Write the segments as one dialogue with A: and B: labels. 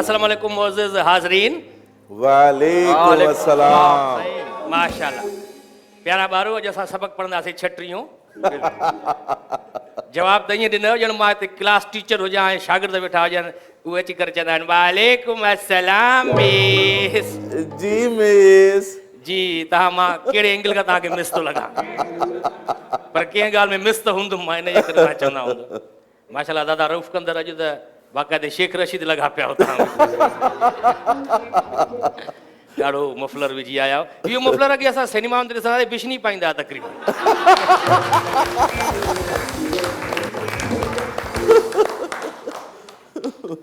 A: अस्सलाम वालेकुम मोअज़्ज़िज़ हाज़रीन।
B: वालेकुम अस्सलाम।
A: माशाल्लाह। प्यारा ॿारो, अॼु असां सबक़ पढ़ंदासीं छटियूं। जवाब त ईअं ॾिनो ॼण मां हिते क्लास टीचर हुजां ऐं शागिर्द वेठा हुजनि, उहे अची करे चवंदा आहिनि वालेकुम अस्सलाम मिस।
B: जी मिस।
A: जी तव्हां, मां कहिड़े एंगल खां तव्हांखे मिस थो लॻां, पर कंहिं ॻाल्हि में मिस त हूंदुमि मां, इनजे करे तव्हां चवंदा हूंदो। माशाल्लाह दादा रऊफ़ कंदर अॼु त बाक़ाइदे शेख रशीद लॻा पिया हुतां। ॾाढो मफलर विझी आया हो। इहो मफलर अॻे असां सिनेमा में ॾिसंदासीं, बिशनी पाईंदा हुआ तक़रीबन।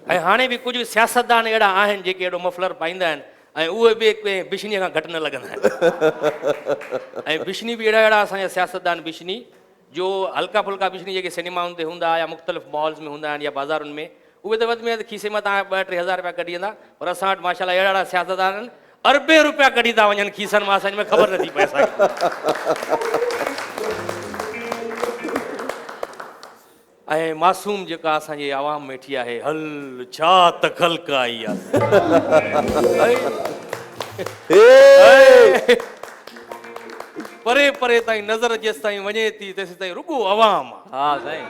A: ऐं हाणे बि कुझु सियासतदान अहिड़ा आहिनि जेके अहिड़ो मफलर पाईंदा आहिनि ऐं उहे बि बिशनीअ खां घटि न लॻंदा आहिनि। ऐं बिशनी बि अहिड़ा अहिड़ा असांजा सियासतदान बिशनी जो हल्का फुल्का बिशनी जेके सिनेमाउनि ते हूंदा या मुख़्तलिफ़ मॉल्स में हूंदा आहिनि या बाज़ारुनि में, उहे त वधि में वधि खीसे मां तव्हां 2-3 हज़ार रुपया कढी वेंदा, पर असां वटि माशाल्लाह अहिड़ा अहिड़ा सियासतदान आहिनि अरबे रुपया कढी था वञनि खीसनि मां, असांजे में ख़बर नथी पए असांखे। ऐं मासूम जेका असांजे आवाम में वेठी आहे, हल छा तख़ल्क़ आई आहे। परे परे ताईं नज़र जेसि ताईं वञे थी तेसि ताईं रुॻो आवाम आहे।
C: हा साईं,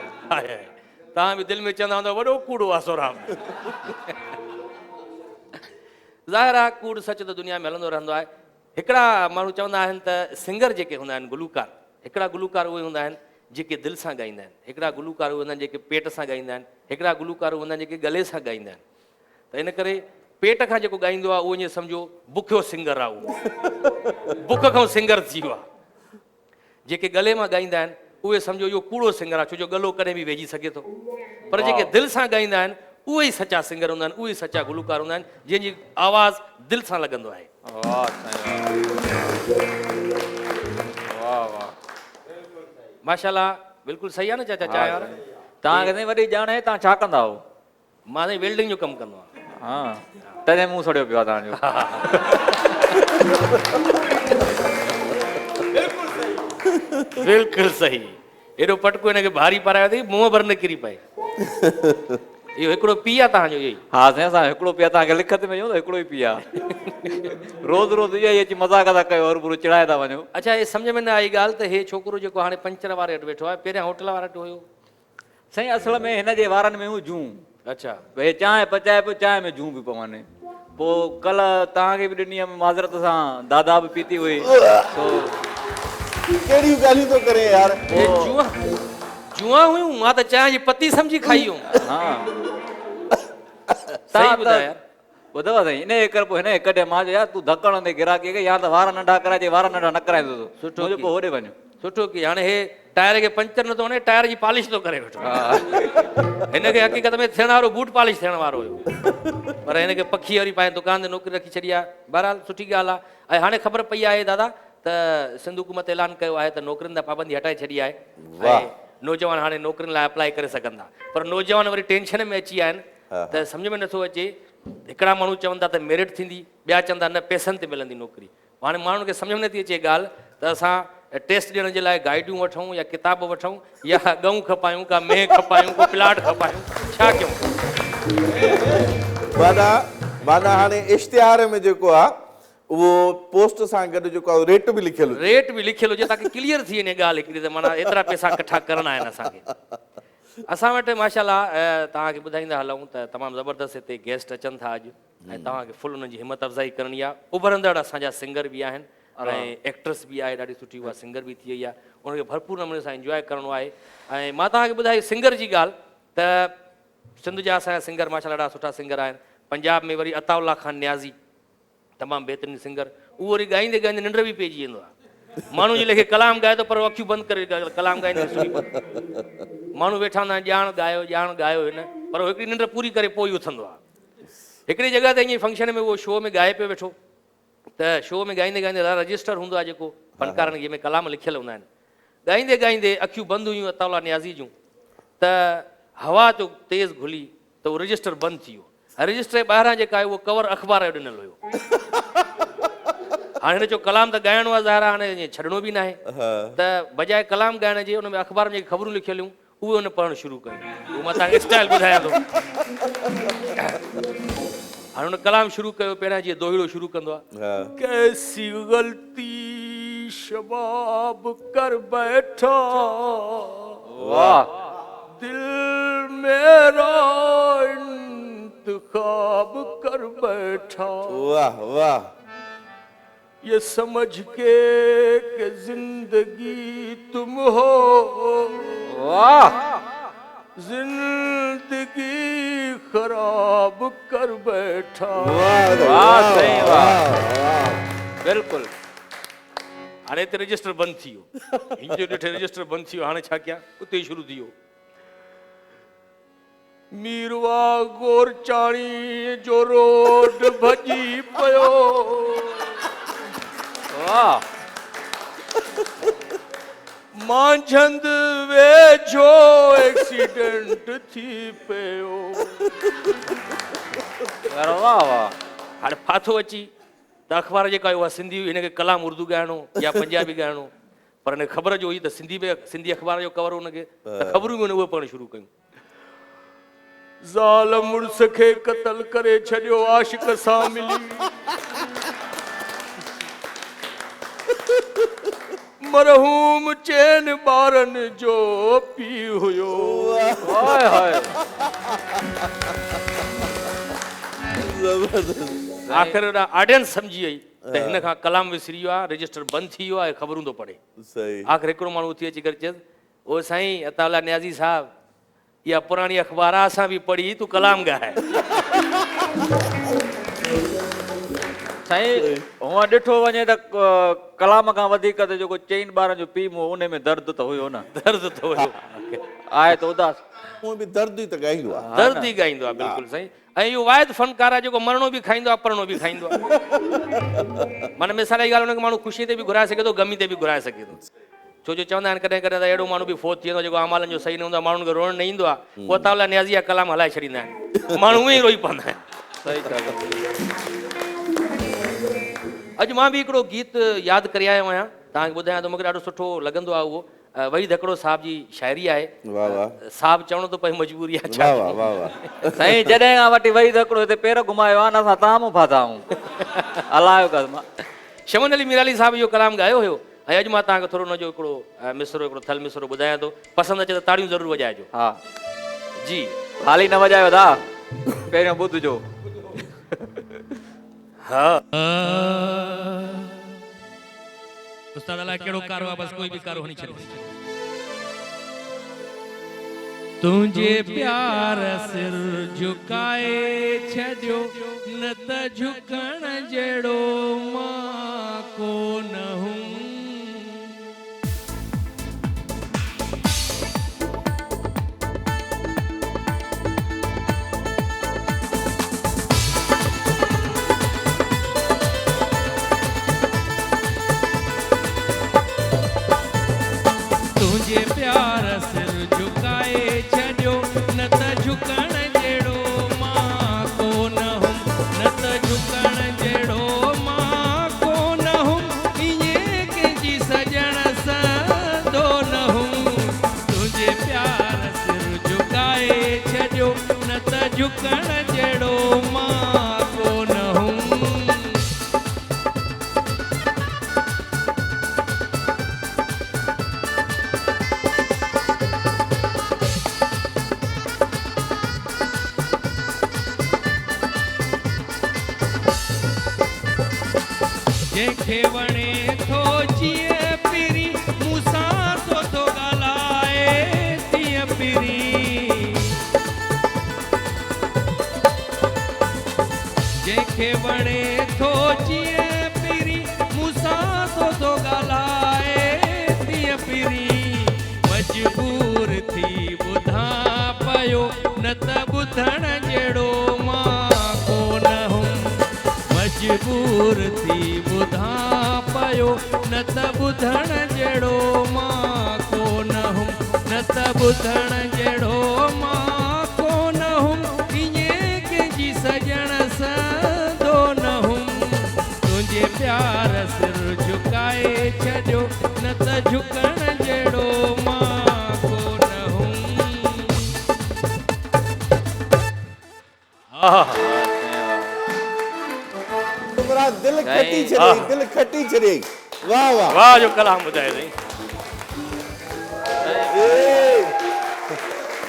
A: तव्हां बि दिलि में चवंदा हूंदव वॾो कूड़ो आहे सोराम। ज़ाहिर आहे कूड़ सच त दुनिया में हलंदो रहंदो आहे। हिकिड़ा माण्हू चवंदा आहिनि त सिंगर जेके हूंदा आहिनि गुलूकार, हिकिड़ा गुलूकार उहे हूंदा आहिनि जेके दिलि सां ॻाईंदा आहिनि, हिकिड़ा गुलूकार उहे हूंदा आहिनि जेके पेट सां ॻाईंदा आहिनि, हिकिड़ा गुलूकार हूंदा आहिनि जेके गले सां ॻाईंदा आहिनि। त इन करे पेट खां जेको ॻाईंदो आहे उहो ईअं सम्झो बुखियो सिंगर आहे, उहो बुख खां सिंगर थी वियो आहे। जेके गले मां ॻाईंदा आहिनि उहे सम्झो इहो कूड़ो सिंगर आहे, छो जो गलो कॾहिं बि वेझी सघे थो। पर जेके दिलि सां ॻाईंदा आहिनि उहे ई सचा सिंगर हूंदा आहिनि, उहे ई सचा गुलूकार हूंदा आहिनि जंहिंजी आवाज़ दिलि सां लॻंदो आहे।
C: वाह साईं, वाह वाह,
A: माशाल्लाह बिल्कुलु सही आहे न चाचा चांहि वारा।
C: तव्हांखे साईं वॾी ॼाण आहे, तव्हां छा कंदा हो?
A: मां साईं वेल्डिंग जो कमु कंदो आहियां।
C: हा, तॾहिं मुंहुं सड़ियो पियो आहे तव्हांजो।
A: बिल्कुलु सही, एॾो पटको हिनखे भारी पारायो अथई, मुंहुं भर न किरी पए। इहो हिकिड़ो पीउ आहे तव्हांजो इहो ई?
C: हा साईं, असां हिकिड़ो पिया, तव्हांखे लिखत में ॾियूं त हिकिड़ो ई पिया। रोज़ रोज़ इहा ई अची मज़ाक था कयो और पूरो चिड़ाए था वञो।
A: अच्छा, हे सम्झ में न आई ॻाल्हि त हे छोकिरो जेको हाणे पंचर वारे वटि वेठो आहे, पहिरियां होटल वारे वटि हुयो?
C: साईं असल में हिन जे वारनि में हूं जूं,
A: अच्छा,
C: भई चांहि पचाए पियो, चांहि में जूं बि पवनि। पोइ कल्ह तव्हांखे बि ॾिनी हुयमि माज़रत सां, दादा बि पीती हुई।
B: कहिड़ियूं ॻाल्हियूं थो करे यार?
A: हे जुआ हुयूं, मां त चांहि जी पती सम्झी खाई हुयमि।
C: हा,
A: सही ॿुधायो यार।
C: ॿुधव साईं, इन जे करे पोइ हिन कॾहिं मां चयो यार तूं धकड़ ते गिराकी खे, या त वार नंढा कराइजे, वार नंढा न कराईंदो तूं।
A: सुठो
C: पोइ होॾे वञो।
A: सुठो की हाणे हे टायर खे पंचर नथो वणे, टायर जी पॉलिश थो करे वेठो। हिनखे हक़ीक़त में थियण वारो बूट पॉलिश थियण वारो हुयो, पर हिनखे पखी वरी पंहिंजे दुकान ते नौकिरी रखी छॾी आहे। बहरहाल सुठी ॻाल्हि आहे। ऐं हाणे ख़बर पई आहे दादा त सिंध हुकूमत ऐलान कयो आहे त नौकिरियुनि तां पाबंदी हटाए छॾी आहे ऐं नौजवान हाणे नौकिरियुनि लाइ अप्लाई करे सघंदा। पर नौजवान वरी टेंशन में अची विया आहिनि त सम्झ में नथो अचे। हिकिड़ा माण्हू चवनि था त मेरिट थींदी, ॿिया चवनि था न पैसनि ते मिलंदी नौकिरी। हाणे माण्हुनि खे सम्झ में नथी अचे ॻाल्हि त असां टेस्ट ॾियण जे लाइ गाइडियूं वठूं या किताब वठूं या गऊं खपायूं, का मेंह खपायूं, को प्लाट खपायूं, छा कयूं?
B: माना हाणे इश्तिहार में जेको आहे उहो पोस्ट सां गॾु जेको आहे रेट बि लिखियलु हुजे।
A: रेट बि लिखियलु हुजे ताकी क्लियर थी वञे ॻाल्हि हिकिड़ी, त माना एतिरा पैसा इकठा करणा आहिनि असांखे। असां वटि माशाल्लाह तव्हांखे ॿुधाईंदा हलूं त तमामु ज़बरदस्त हिते गेस्ट अचनि था अॼु ऐं तव्हांखे फुल हुननि जी हिमत अफ़ज़ाई करणी आहे। उभरंदड़ असांजा सिंगर बि आहिनि ऐं एक्ट्रेस बि आहे, ॾाढी सुठी उहा सिंगर बि थी वई आहे, उनखे भरपूर नमूने सां इंजॉय करिणो आहे। ऐं मां तव्हांखे ॿुधाई सिंगर जी ॻाल्हि त सिंध जा असांजा सिंगर माशाल्लाह ॾाढा सुठा सिंगर आहिनि। पंजाब में वरी अताउल्ला खान न्याज़ी तमामु बहितरीन सिंगर, उहो वरी ॻाईंदे ॻाईंदे निंड बि पइजी वेंदो आहे। माण्हू जे लेखे कलाम ॻाए थो पर अखियूं बंदि करे कलाम ॻाईंदे सुम्ही पए। माण्हू वेठा हूंदा आहिनि, ॼाण ॻायो हिन, पर हिकिड़ी निंड पूरी करे पोइ ई उथंदो आहे। हिकिड़ी जॻह ते ईअं फंक्शन में उहो शो में ॻाए पियो वेठो, त शो में ॻाईंदे ॻाईंदे रजिस्टर हूंदो आहे जेको फनकारनि जंहिंमें कलाम लिखियल हूंदा आहिनि, ॻाईंदे ॻाईंदे अखियूं बंदि हुयूं अताउल्ला न्याज़ी जूं, त हवा जो तेज़ घुली त उहो रजिस्टर बंदि थी वियो। रजिस्टर जे ॿाहिरां जेका आहे उहो कवर अख़बार जो ॾिनल हुयो। हाणे हिन जो कलाम त ॻाइणो आहे, ज़ाहिर हाणे ईअं छॾिणो बि न आहे, त बजाए कलाम ॻाइण जे हुन में अख़बार में जेकी ख़बरूं लिखियलु हुयूं उहे हुन पढ़णु शुरू कयूं। उहो मां तव्हांखे स्टाइल ॿुधायां थो। हाणे हुन कलाम शुरू कयो पहिरियां जीअं दोहिड़ो शुरू कंदो आहे
B: हाँ
A: कैसी गलती शबाब कर बैठा
C: वाह
A: दिल मेरा इंतखाब कर बैठा
B: वाह वाह
A: ये समझ के कि जिंदगी तुम हो
C: वाह
A: जिंदगी खराब कर बैठा
C: वाह सही वाह बिल्कुल
A: हाणे हिते रजिस्टर बंदि थी वियो हिन जो ॾिठे रजिस्टर बंदि थी वियो हाणे छा कयां उते ई शुरू थी वियो मीरवा गोरचाणी जो रोड भॼी पियो
C: वाह
A: मांझंद वेझो एक्सीडेंट थी पियो
C: वाह वाह
A: हाणे फाथो अची त अख़बार जेका हुआ सिंधी हिनखे कलाम उर्दू ॻाइणो या पंजाबी ॻाइणो पर हिन ख़बर जो हुई त सिंधी अख़बार जो कवर हुनखे त ख़बरूं बि हुन उहे पढ़णु शुरू कयूं ज़ाल मुड़ुस खे क़तल करे छॾियो आशिक सां मिली मरहूम चैन ॿारनि जो पीउ हुयो
C: हाय हाय
B: जबरदस्त
A: आख़िर ऑडियंस सम्झी वई त हिन खां कलाम विसरी वियो आहे रजिस्टर बंदि थी वियो आहे ख़बरूं थो पढ़े
B: सही
A: आख़िर हिकिड़ो माण्हू उथी अची करे चयसि ओ साईं अताउल्ला न्याज़ी साहब इहा पुराणी अख़बार आहे असां बि पढ़ी तूं कलाम ॻाए
C: साईं हूअं ॾिठो वञे त कलाम खां वधीक त जेको चइनि ॿारनि जो पीउ मुंहुं उन में दर्द त हुयो न
A: दर्द थो हुयो
C: आहे त उदास
B: हूअं बि दर्द ई त ॻाईंदो आहे
A: दर्द ई ॻाईंदो आहे बिल्कुलु साईं ऐं इहो वाहिद फनकार आहे जेको मरणो बि खाईंदो आहे पढ़णो बि खाईंदो आहे माना मिसाल जी ॻाल्हि हुनखे माण्हू ख़ुशी ते बि घुराए सघे थो गमी ते बि घुराए सघे थो छो जो चवंदा आहिनि कॾहिं कॾहिं त अहिड़ो माण्हू बि फोत थी वेंदो जेको अमालनि जो सही न हूंदो आहे माण्हुनि खे रोअण न ईंदो आहे पोइ अताउल्ला न्याज़ी जा कलाम हलाए छॾींदा आहिनि माण्हू उहे ई रोई पवंदा आहिनि
C: सही था
A: अॼु मां बि हिकिड़ो गीत यादि करे आयो आहियां तव्हांखे ॿुधायां थो मूंखे ॾाढो सुठो लॻंदो आहे उहो वहीद हिकिड़ो साहिब जी शाइरी आहे
B: वाह वाह
A: साहिब चवणो थो पए मजबूरी आहे छा
B: वाह वाह वाह वाह
C: साईं जॾहिं खां वठी वही हिकिड़ो हिते पेर घुमायो आहे न असां ताम फाथा आहियूं हलायो कर मां
A: शमन अली मीराली साहिब जो कलाम ॻायो हुयो ऐं अॼु मां तव्हांखे थोरो हुनजो हिकिड़ो मिसरो हिकिड़ो थल मिसरो ॿुधायां थो पसंदि अचे त ताड़ियूं ज़रूरु वॼाइजो
C: हा
A: जी
C: हाली न वॼायो दा पहिरियों ॿुधजो
A: हा
D: उस्ताद अल्लाह केड़ो कारो आहे बस कोई भी कारो होनी चाहिए तुझे प्यार सिर झुकाए छजो न त झुकण जड़ो मां को न हूं तुझे प्यार सिर झुकाए छजो न त झुकण जड़ो मां को न हूं न त झुकण जड़ो मां को न हूं इए कंहिंजी सजण सदो न हूं तुझे प्यार सिर झुकाए छजो न त झुकण जड़ो मां को न हूं जंहिंखे वणे थो जीअं पिरी मूंसां थो ॻाल्हाए तीअं पिरी जंहिंखे वणे थो जीअं पिरी मूंसां थो ॻाल्हाए तीअं पिरी मजबूर थी ॿुधां पियो न त ॿुधण जहिड़ो मां को न हूं मजबूर थी ॿुधां पियो न त ॿुधण जहिड़ो मां को न हूं न त ॿुधण जहिड़ो मां को न हूं ईअं कंहिंजी सजण सदो न हूं तुंहिंजे प्यार सिर झुकाए छॾियो न त झुकण जहिड़ो मां को न हूं
B: माशाल्लाह दिल खटी छॾियईं, दिल खटी छॾियईं। वाह वाह
A: वाह जो कलाम ॿुधाए अथई।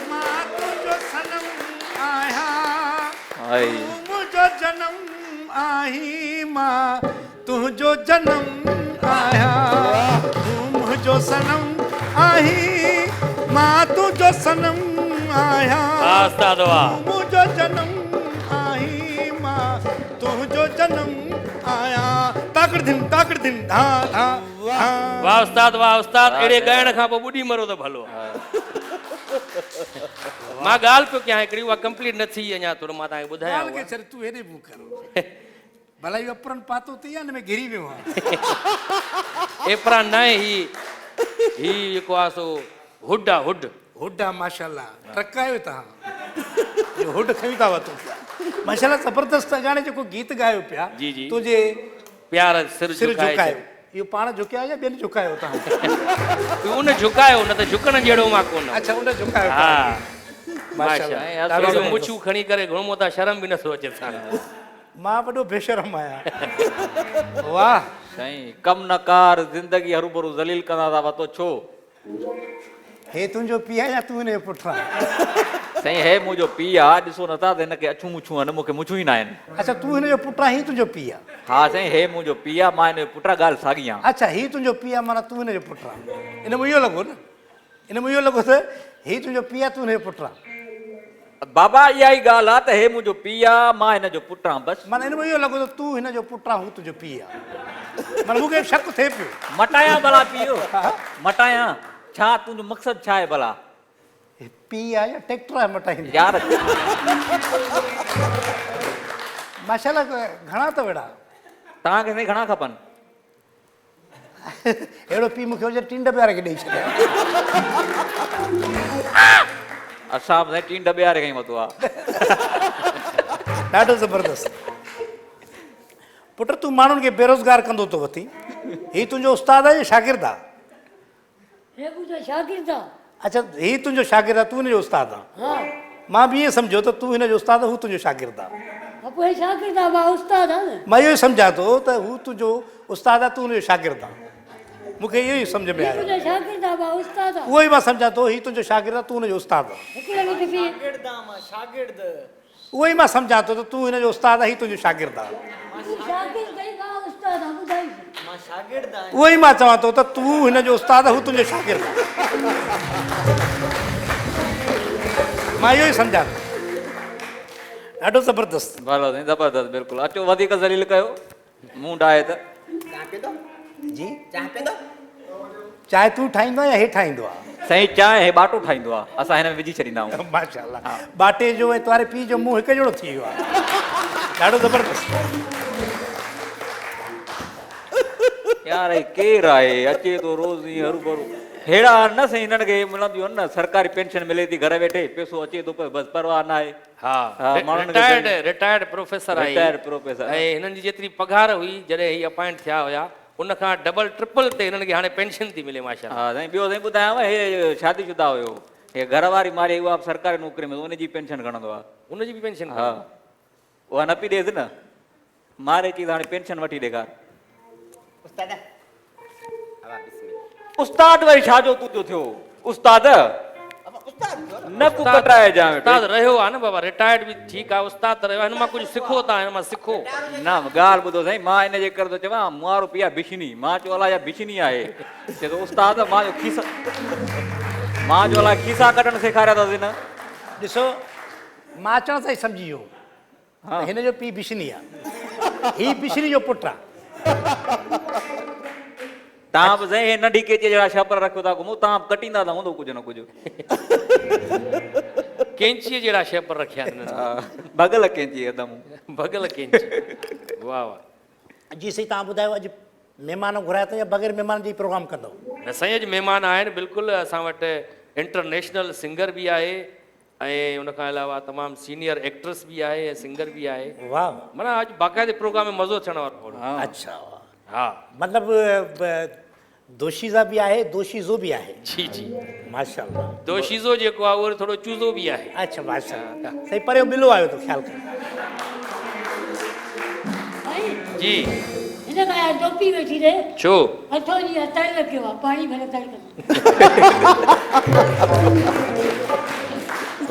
E: मां तुंहिंजो सनम आहियां,
C: आई
E: तूं मुंहिंजो जनम आहीं, मां तुंहिंजो जनम आहियां, तूं मुंहिंजो सनम आहीं, मां तुंहिंजो सनम आहियां,
A: वाह उस्ताद वाह।
E: तूं मुंहिंजो जनम आहीं, मां तुंहिंजो जनम आहियां। ताकड़ दिन धा धा धा।
A: वाह उस्ताद वाह उस्ताद, अहिड़े ॻाइण खां पोइ ॿुॾी मरो त भलो। मां ॻाल्हि पियो कयां हिकिड़ी, उहा कंप्लीट न थी अञा थोरो, मां तव्हांखे ॿुधायां
E: ॻाल्हि
A: उहा।
E: खे छॾ, तूं हेॾे मुंहुं कर। भला इहो अप्रन पातो थी या हिन में घिरी वियो आहे।
A: एपरा न आहे, ही जेको आहे सो हुड आहे, हुड।
E: हुड आहे माशाल्लाह, ट्रक आयो तव्हां, इहो हुड खणी था वठो पिया। माशाल्लाह ज़बरदस्त गाने जेको गीत ॻायो पिया,
A: जी, जी।
E: तुंहिंजे
A: प्यार सिर
E: सिर
A: झुकाए
E: झुकायो, इहो पाण झुकायो या ॿियनि झुकायो तव्हां?
A: तूं उन झुकायो, न त झुकण जहिड़ो मां कोन।
E: अच्छा, उन झुकायो।
A: हा
E: माशाल्लाह,
A: माशाल्लाह,
E: ॾाढो
A: अहिड़ियूं
E: ज़बरदस्त।
A: मुछूं खणी करे घुमो था, शर्म बि नथो अचे असांखे।
E: मां वॾो बेशरम आहियां। वाह
C: साईं, कम न कार ज़िंदगी हरू भरू ज़लील कंदा था वतो छो।
E: हे तुंहिंजो पीउ आहे या तूं हिनजो पुटु आहे?
C: साईं हे मुंहिंजो पीउ आहे, ॾिसो नथा त हिनखे अछूं मुछूं आहिनि, मूंखे मुछूं ई न आहिनि।
E: अच्छा, तूं हिनजो पुटु आहे, ही तुंहिंजो पीउ आहे?
C: हा साईं, हे मुंहिंजो पीउ आहे, मां हिनजो पुटु आहे, ॻाल्हि साॻी आहे।
E: अच्छा, ही तुंहिंजो पीउ आहे, माना तूं हिनजो पुटु आहे। इन में इहो लॻो न, इन में इहो लॻो त ही तुंहिंजो पीउ आहे, तूं हिनजो पुटु आहे।
C: बाबा इहा ई ॻाल्हि आहे त हे मुंहिंजो पीउ आहे, मां हिनजो पुटु आहियां बसि।
E: माना इन में इहो लॻो त तूं हिनजो पुटु आहे, हू तुंहिंजो पीउ आहे। माना मूंखे शक थिए पियो।
C: मटायां भला पीउ, मटायां छा, तुंहिंजो मक़सदु छा आहे भला?
E: पीउ आहे या ट्रैक्टर आहे मटाईंदो?
C: यार
E: माशाल्लाह, घणा अथव अहिड़ा?
C: तव्हांखे साईं घणा खपनि?
E: अहिड़ो पीउ मूंखे हुजे टिंड प्यारे खे ॾेई छॾिया।
C: असां साईं टीं डॿे वारे खां ई वरितो आहे।
E: ॾाढो ज़बरदस्त। पुट, तूं माण्हुनि खे बेरोज़गार कंदो थो वठी, ही तुंहिंजो उस्तादु आहे या शागिर्दु आहे?
F: हे मुंहिंजो शागिर्दु आहे।
E: अच्छा, ही तुंहिंजो शागिर्दु आहे, तूं हिनजो उस्तादु आहे?
F: हा,
E: मां बि ईअं सम्झो त तूं हिनजो उस्तादु आहे, हू तुंहिंजो शागिर्दु आहे।
F: हा पोइ हे शागिर्दु आहे, मां उस्तादु आहे न।
E: मां इहो ई सम्झां थो त हू तुंहिंजो उस्तादु आहे, तूं हुनजो शागिर्दु आहे। मूंखे इहो ई सम्झ में
F: हे
E: आयो।
F: मुंहिंजो शागिर्दु आहे, मां उस्तादु आहे।
E: उहो ई मां सम्झां थो, ही तुंहिंजो शागिर्दु आहे, तूं हुनजो उस्तादु आहे।
F: हिकिड़े मिंट बि
E: उहो ई मां सम्झां थो त तूं हिनजो उस्तादु आहे, ही तुंहिंजो शागिर्दु आहे।
F: तूं शागिर्दु कई, मां उस्तादु आहे, ॿुधाई।
E: उहो ई मां चवां थो त तूं हिनजो उस्तादु आहे, हू तुंहिंजो शागिर्दु आहे। मां इहो ई सम्झां थो। ॾाढो ज़बरदस्त।
C: भलो साईं, ज़बरदस्त, बिल्कुलु। अचो वधीक ज़लील कयो, मूं डाहे त।
E: जी, चांहि तूं ठाहींदो या हे ठाहींदो आहे?
C: साईं चांहि हे बाटो ठाहींदो आहे, असां हिन में विझी छॾींदा आहियूं।
E: माशाल्लाह, बाटे जो ऐं तुंहिंजे पीउ जो मुंहुं हिकु जहिड़ो थी वियो आहे। ॾाढो ज़बरदस्त।
C: यार हे केरु आहे, अचे थो रोज़ ईअं हरू भरू। अहिड़ा न साईं, हिननि खे मिलंदियूं आहिनि न, सरकारी पेंशन मिले थी घर वेठे, पैसो अचे थो पियो, बसि परवाह न आहे।
A: हा,
C: माण्हुनि खे
A: रिटायर्ड प्रोफेसर आहे।
C: Retired professor.
A: ऐं हिननि जी जेतिरी पघार हुई जॾहिं ही अपॉइंट थिया हुया, उनखां डबल ट्रिपल ते हिननि खे हाणे पेंशन थी मिले माशाल्लाह।
C: हा साईं, ॿियो साईं ॿुधायांव, हे शादीशुदा हुयो, हे घरवारी मारी, उहा बि सरकारी नौकिरी में, उनजी पेंशन खणंदो आहे।
A: उनजी बि पेंशन?
C: हा, उहा न पई ॾिएसि न, मारे चई त हाणे पेंशन वठी ॾेखार। उस्ताद वरी छाजो तूं जो थियो उस्ताद? न को कटाए जाए
A: उस्ताद रहियो आहे न बाबा, रिटायर्ड बि ठीकु आहे, उस्ताद त रहियो आहे। हिन मां कुझु सिखो था, हिन मां सिखो।
C: न ॻाल्हि ॿुधो साईं, मां इन जे करे थो चवां, मुआरो पीउ आहे बिशनी, मां चयो अलाए बिशनी आहे, चए थो उस्ताद मां जो खीसा, मां जो अलाए खीसा कढणु सेखारिया अथसि हिन।
E: ॾिसो, मां अचण सां ई सम्झी वियो, हिन जो पीउ बिशनी आहे, ही बिशनी जो पुटु आहे।
C: तव्हां बि साईं हे नंढी केचे जहिड़ा छपर रखियो था घुमो, तव्हां कटींदा त हूंदो कुझु न कुझु।
A: कैंचीअ जहिड़ा शेपर रखिया आहिनि,
C: भगल कैंची हिकदमि
A: भगल कैंची। वाह वाह।
E: जी साईं, तव्हां ॿुधायो, अॼु महिमान घुराया अथव या बग़ैर महिमान जी प्रोग्राम कंदव?
A: न साईं, अॼु महिमान आहिनि बिल्कुलु। असां वटि इंटरनेशनल सिंगर बि आहे, ऐं उनखां अलावा तमामु सीनियर एक्ट्रेस बि आहे ऐं सिंगर बि आहे।
E: वाह,
A: माना अॼु बाक़ाइदे प्रोग्राम में मज़ो थियण वारो।
E: अच्छा,
A: हा,
E: मतिलबु दोशीज़ा बि आहे, दोशीज़ो बि आहे?
A: जी जी,
E: माशाल्लाह।
A: दोशीज़ो जेको आहे उहो थोरो चूज़ो बि आहे।
E: अच्छा, माशाल्लाह। सही, परियो बिलो आयो तो ख़्यालु कर।
F: साईं
A: जी
F: हिन खां टोपी वेठी रे
A: छो
F: हथो जी हथाई रखियो आहे पाणी भरे तड़क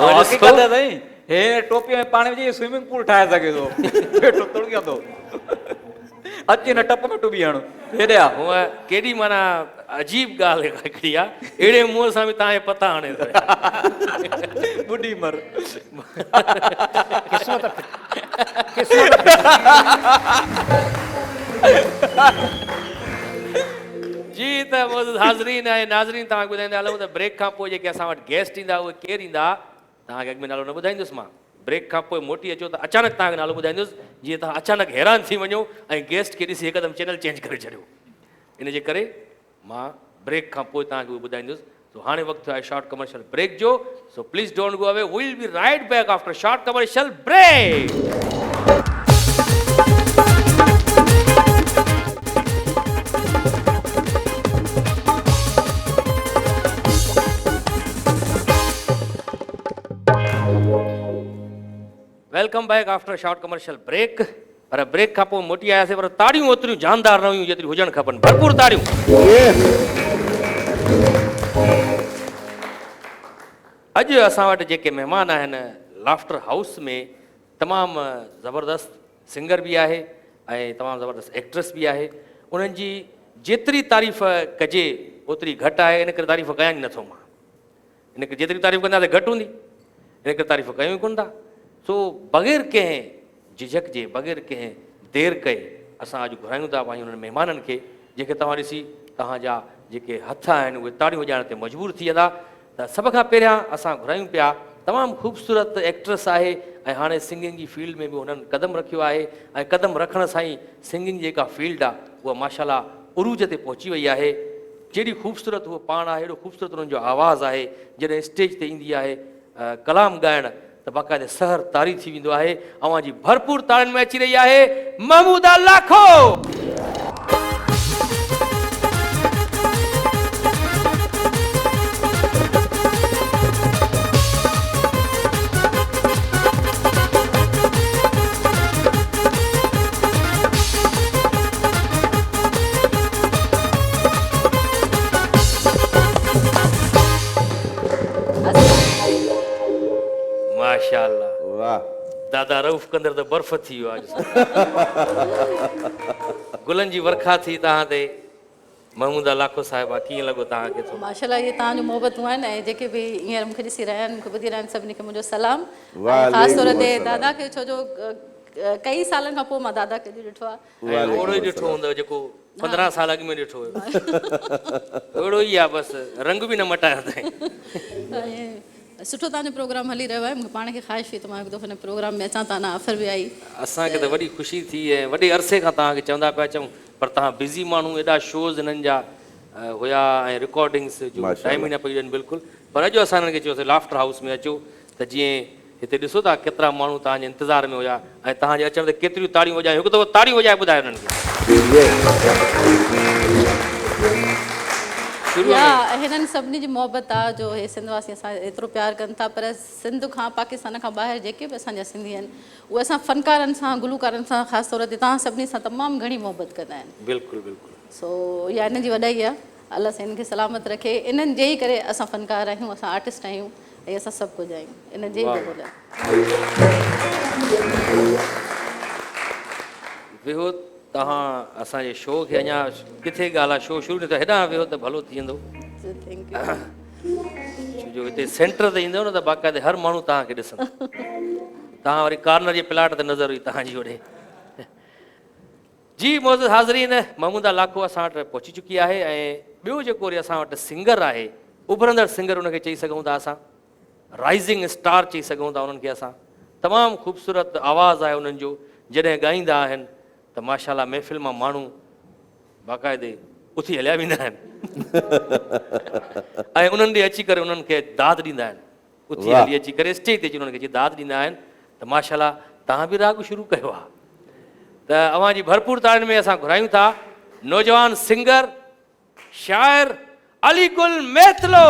C: हक़ीक़त आहे साईं हे टोपी में पाणी विझी स्विमिंग पूल ठाहे सघे थो वेठो तुड़ियो अची न टप में टुबी हण हेॾे आ
A: हूअं केॾी माना अजीब ॻाल्हि हिकिड़ी आहे अहिड़े मुंहं सां बि तव्हांखे पता हाणे
C: ॿुॾी मर
E: क़िस्मत
A: जी त मौजूद हाज़रीन ऐं नाज़रीन तव्हांखे ॿुधाईंदा हलूं त ब्रेक खां पोइ जेके असां वटि गेस्ट ईंदा उहे केरु ईंदा तव्हांखे अॻु में नालो न ॿुधाईंदुसि मां ब्रेक खां पोइ मोटी अचो त अचानक तव्हांखे नालो ॿुधाईंदुसि जीअं तव्हां अचानक हैरान थी वञो ऐं गेस्ट खे ॾिसी हिकदमि चैनल चेंज करे छॾियो इन जे करे मां ब्रेक खां पोइ तव्हांखे उहो ॿुधाईंदुसि सो हाणे वक़्तु आहे शॉर्ट कमर्शियल ब्रेक जो so please don't go away will be right back after short commercial break welcome back after short commercial break पर ब्रेक खां पोइ मोटी आयासीं पर ताड़ियूं ओतिरियूं जानदार न हुयूं जेतिरियूं हुजणु खपनि भरपूर ताड़ियूं अॼु असां वटि जेके महिमान आहिनि लाफ्टर हाउस में तमामु ज़बरदस्त सिंगर बि आहे ऐं तमामु ज़बरदस्त एक्ट्रेस बि आहे उन्हनि जी जेतिरी तारीफ़ कजे ओतिरी घटि आहे इन करे तारीफ़ कयां ई नथो मां इन करे जेतिरी तारीफ़ कंदासीं घटि हूंदी इन करे तारीफ़ कयूं ई कोन था सो बग़ैर कंहिं झिझक जे बग़ैर कंहिं देरि कए असां अॼु घुरायूं था पंहिंजे उन्हनि महिमाननि खे जेके तव्हां ॾिसी तव्हांजा जेके हथ आहिनि उहे ताड़ियूं वॼाइण ते मजबूर थी वेंदा त सभ खां पहिरियां असां घुरायूं पिया तमामु ख़ूबसूरत एक्ट्रेस आहे ऐं हाणे सिंगिंग जी फील्ड में बि हुननि क़दम रखियो आहे ऐं क़दम रखण सां ई सिंगिंग जेका फील्ड आहे उहा माशाल्लाह उरूज ते पहुची वई आहे जहिड़ी ख़ूबसूरत उहो पाण आहे अहिड़ो ख़ूबसूरत हुननि जो आवाज़ु आहे जॾहिं स्टेज ते ईंदी आहे कलाम ॻाइणु त बाक़ाइदे सहर तारी थी वेंदो आहे अवां जी भरपूर ताड़ियुनि में अची रही आहे महमूदा लाखो माशाअल्लाह
B: वाह
A: दादा रऊफ़ कंदड़ त बर्फ़ थी वियो अॼु गुलनि जी वर्खा थी तव्हां ते महमूदा लाखो साहिबा कीअं लॻो तव्हांखे थो
G: माशाल्लाह ये तव्हांजो मोहबतूं आहिनि ऐं जेके बि हींअर मूंखे ॾिसी रहिया आहिनि मूंखे ॿुधी रहिया आहिनि सभिनी खे मुंहिंजो सलाम
B: वालेकुम
G: ख़ासि तौर ते
B: अस्सलाम।
G: दादा खे छो जो कई सालनि खां पोइ मां दादा खे अॼु ॾिठो आहे
A: ऐं ओड़ो ई ॾिठो हूंदव जेको 15 साल अॻु में ॾिठो हुयो ओड़ो ई आहे बसि रंग बि न मटायो अथई
G: ऐं सुठो तव्हांजो प्रोग्राम हली रहियो आहे मूंखे पाण खे ख़्वाहिश हुई त मां हिकु दफ़ो हिन प्रोग्राम में अचां तव्हां ऑफर बि आई
A: असांखे त वॾी ख़ुशी थी ऐं वॾे अरसे खां तव्हांखे चवंदा पिया अचूं पर तव्हां बिज़ी माण्हू एॾा शोज़ हिननि जा हुया ऐं रिकॉर्डिंग्स जो टाइम ई न पई ॾियनि बिल्कुलु पर अॼु असां हिननि खे चयोसीं लाफ्टर हाउस में अचो त जीअं हिते ॾिसो था केतिरा माण्हू तव्हांजे इंतज़ार में हुया ऐं तव्हांजे अचण ते केतिरियूं ताड़ियूं वॼायूं हिकु दफ़ो ताड़ियूं वॼाए ॿुधायो हुननि खे शुरू
G: या
A: में
G: हिननि सभिनी जी मोहबत आहे जो हे सिंधवासी असां एतिरो प्यारु कनि था पर सिंध खां पाकिस्तान खां ॿाहिरि जेके बि असांजा सिंधी आहिनि उहे असां फ़नकारनि सां गुलूकारनि सां ख़ासि तौर ते तव्हां सभिनी सां तमामु घणी मोहबत कंदा आहिनि
A: बिल्कुलु बिल्कुलु
G: सो इहा हिन जी वॾाई आहे अलाह सां हिननि खे सलामत रखे इन्हनि जे ई करे असां फ़नकार आहियूं असां आर्टिस्ट आहियूं ऐं असां सभु कुझु आहियूं इन जे ई बदौलत
A: वेहो तव्हां असांजे शो खे अञा किथे ॻाल्हि आहे शो शुरू न थियो हेॾां वेहो त भलो थी वेंदो
G: थैंक यू
A: छो जो हिते सेंटर ते ईंदव न त बाक़ाइदे हर माण्हू तव्हांखे ॾिसंदो तव्हां वरी कार्नर जे प्लाट ते नज़र हुई तव्हांजी होॾे जी मौजूद हाज़रीन महमूदा लाखो असां वटि पहुची चुकी आहे ऐं ॿियो जेको वरी असां वटि सिंगर आहे उभरंदड़ सिंगर उनखे चई सघूं था असां राइज़िंग स्टार चई सघूं था उन्हनि खे असां तमामु ख़ूबसूरत आवाज़ु आहे उन्हनि जो जॾहिं ॻाईंदा आहिनि त माशाल्लाह महफ़िल मां माण्हू बाक़ाइदे उथी हलिया वेंदा आहिनि ऐं उन्हनि ॾे अची करे उन्हनि खे दाद ॾींदा आहिनि उथी हली अची करे स्टेज ते अची उन्हनि खे दाद ॾींदा आहिनि त माशाल्लाह तव्हां बि राग शुरू कयो आहे त अवां जी भरपूर ताड़ियुनि में असां घुरायूं था नौजवान सिंगर शाइर अलीगुल मेथलो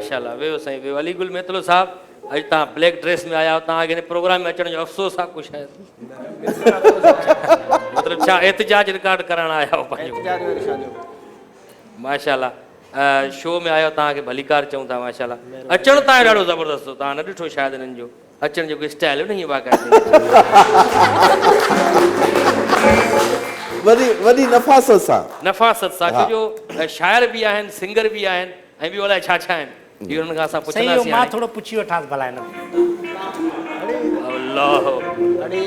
A: माशाल्लाह वेहो साईं वेहो। अली गुल मेतलो साहब अॼु तव्हां ब्लैक ड्रेस में आया हो, तव्हांखे हिन प्रोग्राम में अचण जो अफ़सोस आहे कुझु आहे मतिलबु छा एहतिजाज रिकॉर्ड करण आया हो पंहिंजो? माशाल्लाह शो में आयो तव्हांखे भलीकार चऊं था माशाल्लाह। अचणु तव्हांजो ॾाढो ज़बरदस्त हो, तव्हां न ॾिठो शायदि हिननि जो अचण जो कोई स्टाइल हो न हीअं बाक़ाइदे
B: वॾी नफ़ासत सां
A: नफ़ासत सां, छो जो शाइर बि आहिनि, सिंगर बि आहिनि ऐं ॿियो अलाए छा छा आहिनि, इहो हुननि खां असां
E: सही हो,
A: पुछंदासीं
E: मां
A: हाणे।
E: थोरो पुछी वठांसि भला हिन
A: अल्लाह
H: अरे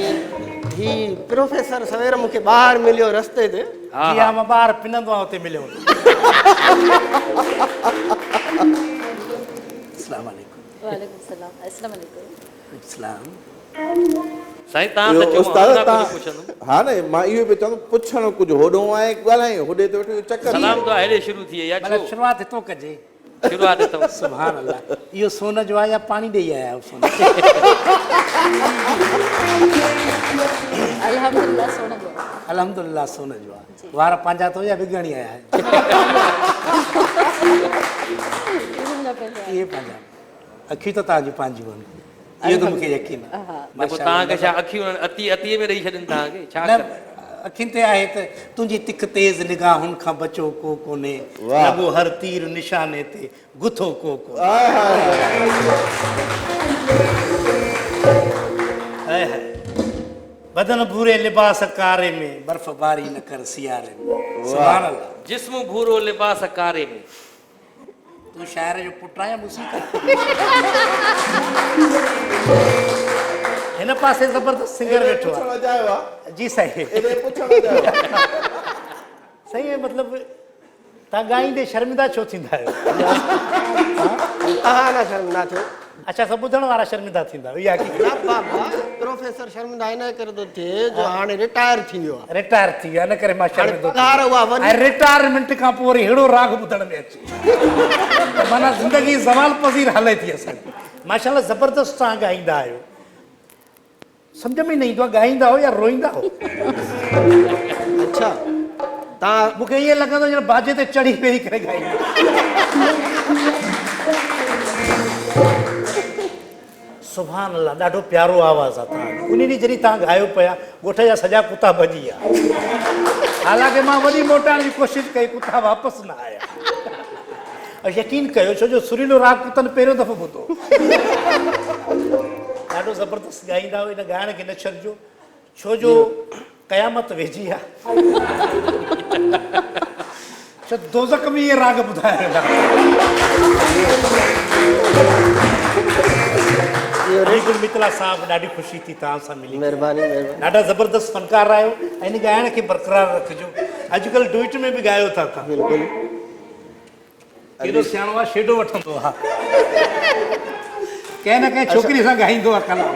H: ही प्रोफेसर सवेर मूंखे ॿाहिरि मिलियो रस्ते ते।
A: हा
E: जी हा, मां ॿाहिरि पिनंदो आहियां हुते मिलियो। अस्सलाम वालेकुम।
G: वालेकुम सलाम, अस्सलाम वालेकुम।
E: इस्लाम
A: साईं तव्हां
B: ॿियो
A: त चओ
B: उस्ताद
A: हाणे कुझु
B: तव्हां
A: पुछंदुमि।
B: हा न मां इहो बि चवंदुमि पुछणु कुझु होॾो आहे ॻाल्हायूं होॾे ते वठी चकर
A: सलाम तो हेॾे शुरू थी वई आहे
E: मतिलबु
A: छो
E: शुरूआति हितो कजे।
A: शुरूआत हितां
E: सुभान अल्लाह। इहो सोन जो आहे या पाणी ॾेई आया आहियो सोन?
G: अल्हम्दुलिल्लाह सोन जो।
E: अल्हम्दुलिल्लाह सोन जो आहे। वार पंहिंजा तो या विगणी आया आहिनि? इहे पंहिंजा अखियूं त तव्हांजी पंहिंजियूं आहिनि, इहो त मूंखे यकीन आहे।
A: देखो तव्हांखे छा अखियूं अतीअ में ॾेई छॾनि तव्हांखे छा
E: न, अखियुनि ते आहे त तुंहिंजी तिख तेज़ निगाहुनि खां बचो को कोन्हे, लॻो हर तीर निशाने ते गुथो को कोन्हे। हाय हाय बदन भूरे लिबास कारे में बर्फ़बारी न कर सियारे में। सुभान अल्लाह।
A: जिस्म भूरो लिबास कारे में।
E: तूं शाइर जो पुटु आहीं या मूसीक़ा? हिन पासे ज़बरदस्त सिंगर वेठो आहे। जी साईं। सही आहे, मतिलबु तव्हां ॻाईंदे शर्मिंदा छो थींदा आहियो?
H: तव्हां न शर्मिंदा थियो।
E: अच्छा, सभु ॿुधण वारा शर्मिंदा थींदा, इहा हक़ीक़त।
H: न बाबा, प्रोफेसर शर्मिंदा इन करे थो थिए जो हाणे रिटायर थी वियो आहे।
E: रिटायर थी वियो, इन करे मां शर्मिंदो थियो।
H: पघार उहा वॾी।
E: ऐं रिटायरमेंट खां पोइ वरी अहिड़ो राग ॿुधण में अचे माना ज़िंदगी ज़वाल पज़ीर हले थी असांजी। माशाल्लाह ज़बरदस्त तव्हां ॻाईंदा आहियो, सम्झ में न ईंदो आहे ॻाईंदा हो या रोईंदा हो।
H: अच्छा तव्हां
E: मूंखे ईअं लॻंदो ॼण बाजे ते चढ़ी वेही करे ॻाईंदा। सुभान अल्लाह, ॾाढो प्यारो आवाज़ु आहे तव्हांजो। उन ॾींहुं जॾहिं तव्हां ॻायो पिया ॻोठ जा सॼा कुता भॼी विया। हालांकि मां वरी मोटाइण जी कोशिशि कई, कुता वापसि न आया। ऐं यकीन कयो, छो जो सुरीलो राग कुतनि पहिरियों दफ़ो ॿुधो। ॾाढो ज़बरदस्त ॻाईंदा हुओ, इन ॻाइण खे न छॾिजो, छो जो क़यामत वेझी आहे। छो दोज़ख में इहे राग ॿुधाया वेंदा। अलीगुल मितला साहब, ॾाढी ख़ुशी थी तव्हां सां मिली।
H: महिरबानी महिरबानी।
E: ॾाढा ज़बरदस्त फ़नकार आहियो ऐं इन ॻाइण खे बरक़रार रखिजो। अॼुकल्ह डुइट में बि ॻायो था तव्हां।
H: बिल्कुलु
E: केॾो सियाणो आहे, छेॾो वठंदो आहे, कंहिं न कंहिं छोकिरी सां ॻाईंदो आहे कलाम।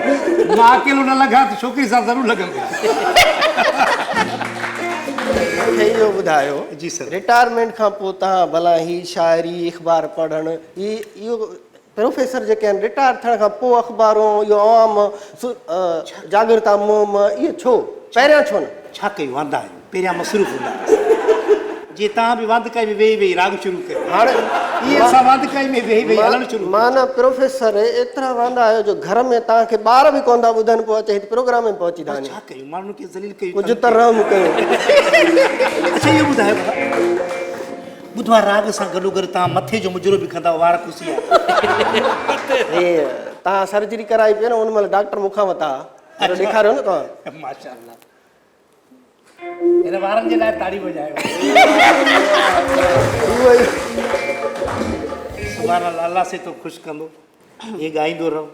E: मां अकेलो न लॻा त छोकिरी सां ज़रूरु लॻंदो।
H: मूंखे इहो ॿुधायो,
E: जी सर।
H: रिटायरमेंट खां पोइ तव्हां भला ही शाइरी अख़बार पढ़णु इहो प्रोफेसर जेके आहिनि रिटायर थियण खां पोइ अख़बारूं इहो आम जागृता मुहिम इहे छो पहिरियां छो न?
E: छा कयूं, वांदा आहियूं, पहिरियां मसरूफ़ हूंदा हुआसीं। जीअं तव्हां बि वांदकाई में वेही वेही राग शुरू कयो,
H: हाणे
E: इहे असां वांदकाई में वेही वेही हलणु शुरू कयो।
H: मां न प्रोफेसर एतिरा वांदा आहियो जो घर में तव्हांखे ॿार बि कोन था ॿुधनि पोइ अचे हिते प्रोग्राम में पहुची था वञे।
E: छा कयूं, माण्हुनि खे ज़लील कयूं।
H: कुझु त रहम कयो।
E: अच्छा इहो ॿुधायो भला, ॿुधो आहे राग सां गॾो गॾु तव्हां मथे जो मुजरो बि कंदा, वार खुशी आहे।
H: हे तव्हां सर्जरी कराई पियो न, उन महिल डॉक्टर मूंखां वता ॾेखारियो न तव्हां।
E: माशाअल्लाह, हिन वारनि जे लाइ ताड़ी वॼायो। सुभान अल्लाह, अल्लाह से तो ख़ुशि कंदो, इहे ॻाईंदो रहो,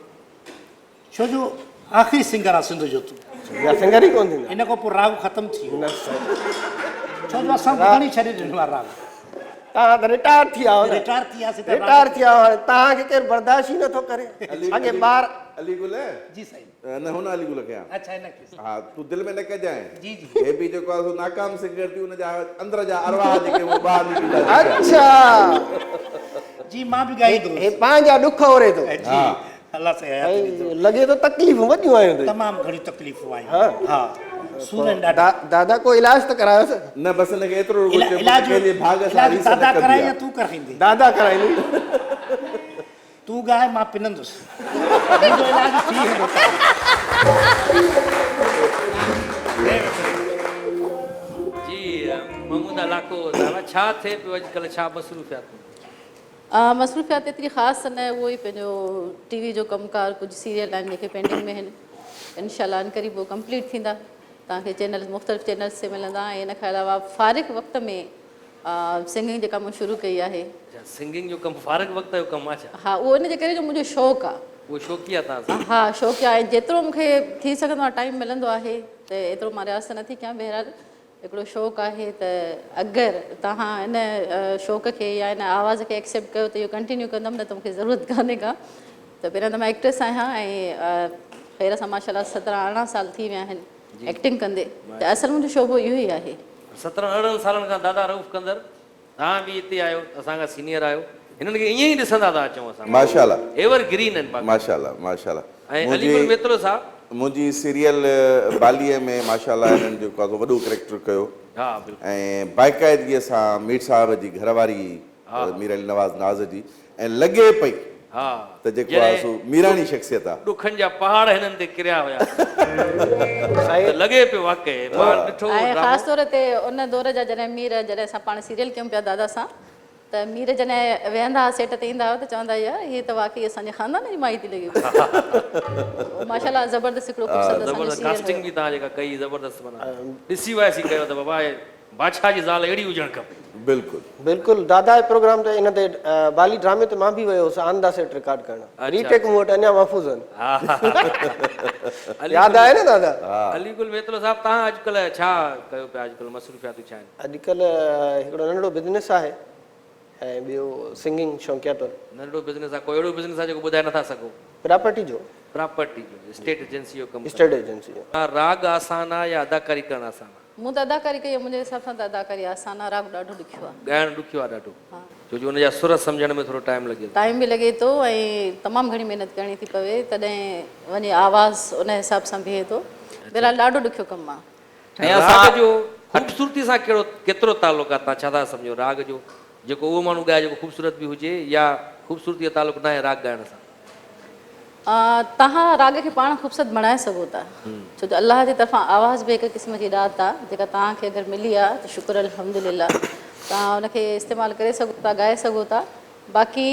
E: छो जो आख़िरी सिंगर आहे सिंध जो तूं।
H: या सिंगर ई कोन थींदा।
E: इन खां पोइ राग ख़तमु थी वियो,
H: न साईं,
E: छो जो असां ॿुधणी छॾे ॾिनो आहे राग।
H: तव्हां त रिटायर थी विया आहियो न।
E: रिटायर थी वियासीं त
H: रिटायर थी विया हाणे तव्हांखे केरु बर्दाश्त ई नथो करे। अॻे ॿार
B: अलीगुल
E: जी साईं।
B: न हुन अलीगुल खे
E: अच्छा हिन खे
B: हा तूं दिलि में न कजांइ।
E: जी जी।
B: हे बि जेको आहे नाकाम सिंगर थी हुनजा अंदर जा अरवाह जेके उहे ॿाहिरि निकिरंदा।
H: अच्छा
E: जी, मां बि ॻाईंदो
H: हे पंहिंजा ॾुख ओरे थो।
E: जी, अल्लाह से हयात ॾींदो।
H: लॻे थो तकलीफ़ूं वॾियूं आहियूं अथई।
E: तमामु घणी तकलीफ़ूं आहियूं।
H: हाँ।
E: हा, सूरनि ॾाढा।
H: दादा को इलाज त करायोसि।
B: न बसि हिनखे एतिरो
E: इलाज
B: भाग सां
E: दादा कराए या तूं कराईंदे?
H: दादा कराईंदी।
E: तूं ॻाए मां पिनंदुसि मुंहिंजो इलाजु थी वेंदो।
A: जी महमूदा लाखो दादा छा थिए पियो अॼुकल्ह, छा मसरूफ़ियात?
G: मसरूफ़ियात एतिरी ख़ासि न, उहो ई पंहिंजो टीवी जो कमुकार, कुझु सीरियल आहिनि जेके पेंडिंग में आहिनि, इनशाअल्लाह इन करीब उहो कंप्लीट थींदा। तव्हांखे चैनल मुख़्तलिफ़ चैनल्स ते मिलंदा। ऐं इन खां अलावा फ़ारिग वक़्त में सिंगिंग जे कमु शुरू कई आहे।
A: सिंगिंग जो कमु फ़ारिग वक़्त जो कमु आहे छा?
G: हा, उहो इन जे करे जो मुंहिंजो शौक़ु आहे।
A: उहो शौक़िया तव्हां?
G: हा, शौक़िया आहे। जेतिरो मूंखे थी सघंदो आहे टाइम मिलंदो आहे त एतिरो मां रियाज़ नथी कयां। बहरहाल हिकिड़ो शौक़ु आहे त अगरि तव्हां इन शौक़ खे या इन आवाज़ खे एक्सेप्ट कयो त इहो कंटिन्यू कंदमि, न त मूंखे ज़रूरत कान्हे का। त पहिरियों त मां एक्ट्रेस आहियां ऐं ख़ैर सां माशाल्लाह 17-18 साल थी विया आहिनि एक्टिंग कंदे। त असल मुंहिंजो शोबो इहो ई आहे।
A: 17-18 सालनि खां दादा रऊफ़ कंदड़, तव्हां बि हिते आहियो, असांखां सीनियर आहियो, हिननि खे ईअं ई ॾिसंदा था अचूं असां।
B: माशाल्लाह
A: एवर ग्रीन आहिनि।
B: माशाल्लाह माशाल्लाह।
A: ऐं अलीगुल मेत्रो साहब
B: मुंहिंजी सीरियल बालीअ में माशाल्लाह हिननि जेको आहे वॾो कैरेक्टर कयो।
A: हा बिल्कुलु।
B: ऐं बाक़ाइदगीअ सां मीर साहिब जी घरवारी मीर अली नवाज़ नाज़ जी, ऐं लॻे पई
A: हा
B: त जेको आहे सो मीरानी शख़्सियत आहे।
A: ॾुखनि जा पहाड़ हिननि ते किरिया हुया, लॻे पियो वाक़ई। मां ॾिठो
G: ऐं ख़ासि तौर ते उन दौर जा जॾहिं जॾहिं असां पाण सीरियल कयूं पिया दादा सां, त मीर जॾहिं वेहंदा हुआ सेट ते ईंदा हुआ त चवंदा यार हीअ त वाक़ई असांजे ख़ानदान जी माई थी लॻे। माशाल्लाह ज़बरदस्त हिकिड़ो
A: ज़बरदस्त कास्टिंग बि तव्हां जेका कई ज़बरदस्त, माना ॾिसी वयसीं कयो त बाबा बादशाह जी ज़ाल अहिड़ी हुजणु खपे।
B: बिल्कुलु
H: बिल्कुलु दादा जो प्रोग्राम त इन ते बाली ड्रामे ते मां बि वियो हुउसि आंदा सेट रिकॉर्ड करण। रीटेक मूं वटि अञा महफ़ूज़ आहिनि। यादि आहे न दादा?
A: अलीगुल मेत्रो साहब तव्हां अॼुकल्ह छा कयो पिया? अॼुकल्ह मसरूफ़ियातूं छा आहिनि?
H: अॼुकल्ह हिकिड़ो नंढड़ो बिज़नेस आहे ऐं ॿियो सिंगिंग शौक़िया तौरु।
A: नंढड़ो बिज़नेस आहे? कोई अहिड़ो बिज़नेस आहे जेको ॿुधाए नथा सघो?
H: प्रॉपर्टी जो
A: स्टेट एजेंसी जो कमु।
H: स्टेट एजेंसी जो।
A: राग आसान आहे या अदाकारी करणु आसान आहे?
G: मूं त अदाकारी कई आहे, मुंहिंजे हिसाब सां त अदाकारी आसान आहे। राग ॾाढो ॾुखियो आहे,
A: ॻाइणु ॾुखियो आहे ॾाढो, छो जो हुनजा सुर सम्झण में थोरो टाइम लॻे थो।
G: टाइम बि लॻे थो ऐं तमामु घणी महिनत करणी थी पवे, तॾहिं वञी आवाज़ उन हिसाब सां बीहे थो। बहरहाल ॾाढो ॾुखियो कमु आहे।
A: राग जो ख़ूबसूरती सां केतिरो तालुक आहे? तव्हां छा था सम्झो राग जो? जेको उहो माण्हू ॻाए जेको ख़ूबसूरत बि हुजे, या ख़ूबसूरती जो तालुक न आहे राग ॻाइण सां?
G: तव्हां राग खे पाण ख़ूबसूरत बणाए सघो था, छो जो अलाह जे तरफ़ां आवाज़ बि हिकु क़िस्म जी ॾात आहे जेका तव्हांखे अगरि मिली आहे त शुक्र अल्हम्दुलिल्लाह, तव्हां उनखे इस्तेमालु करे सघो था, ॻाए सघो था। बाक़ी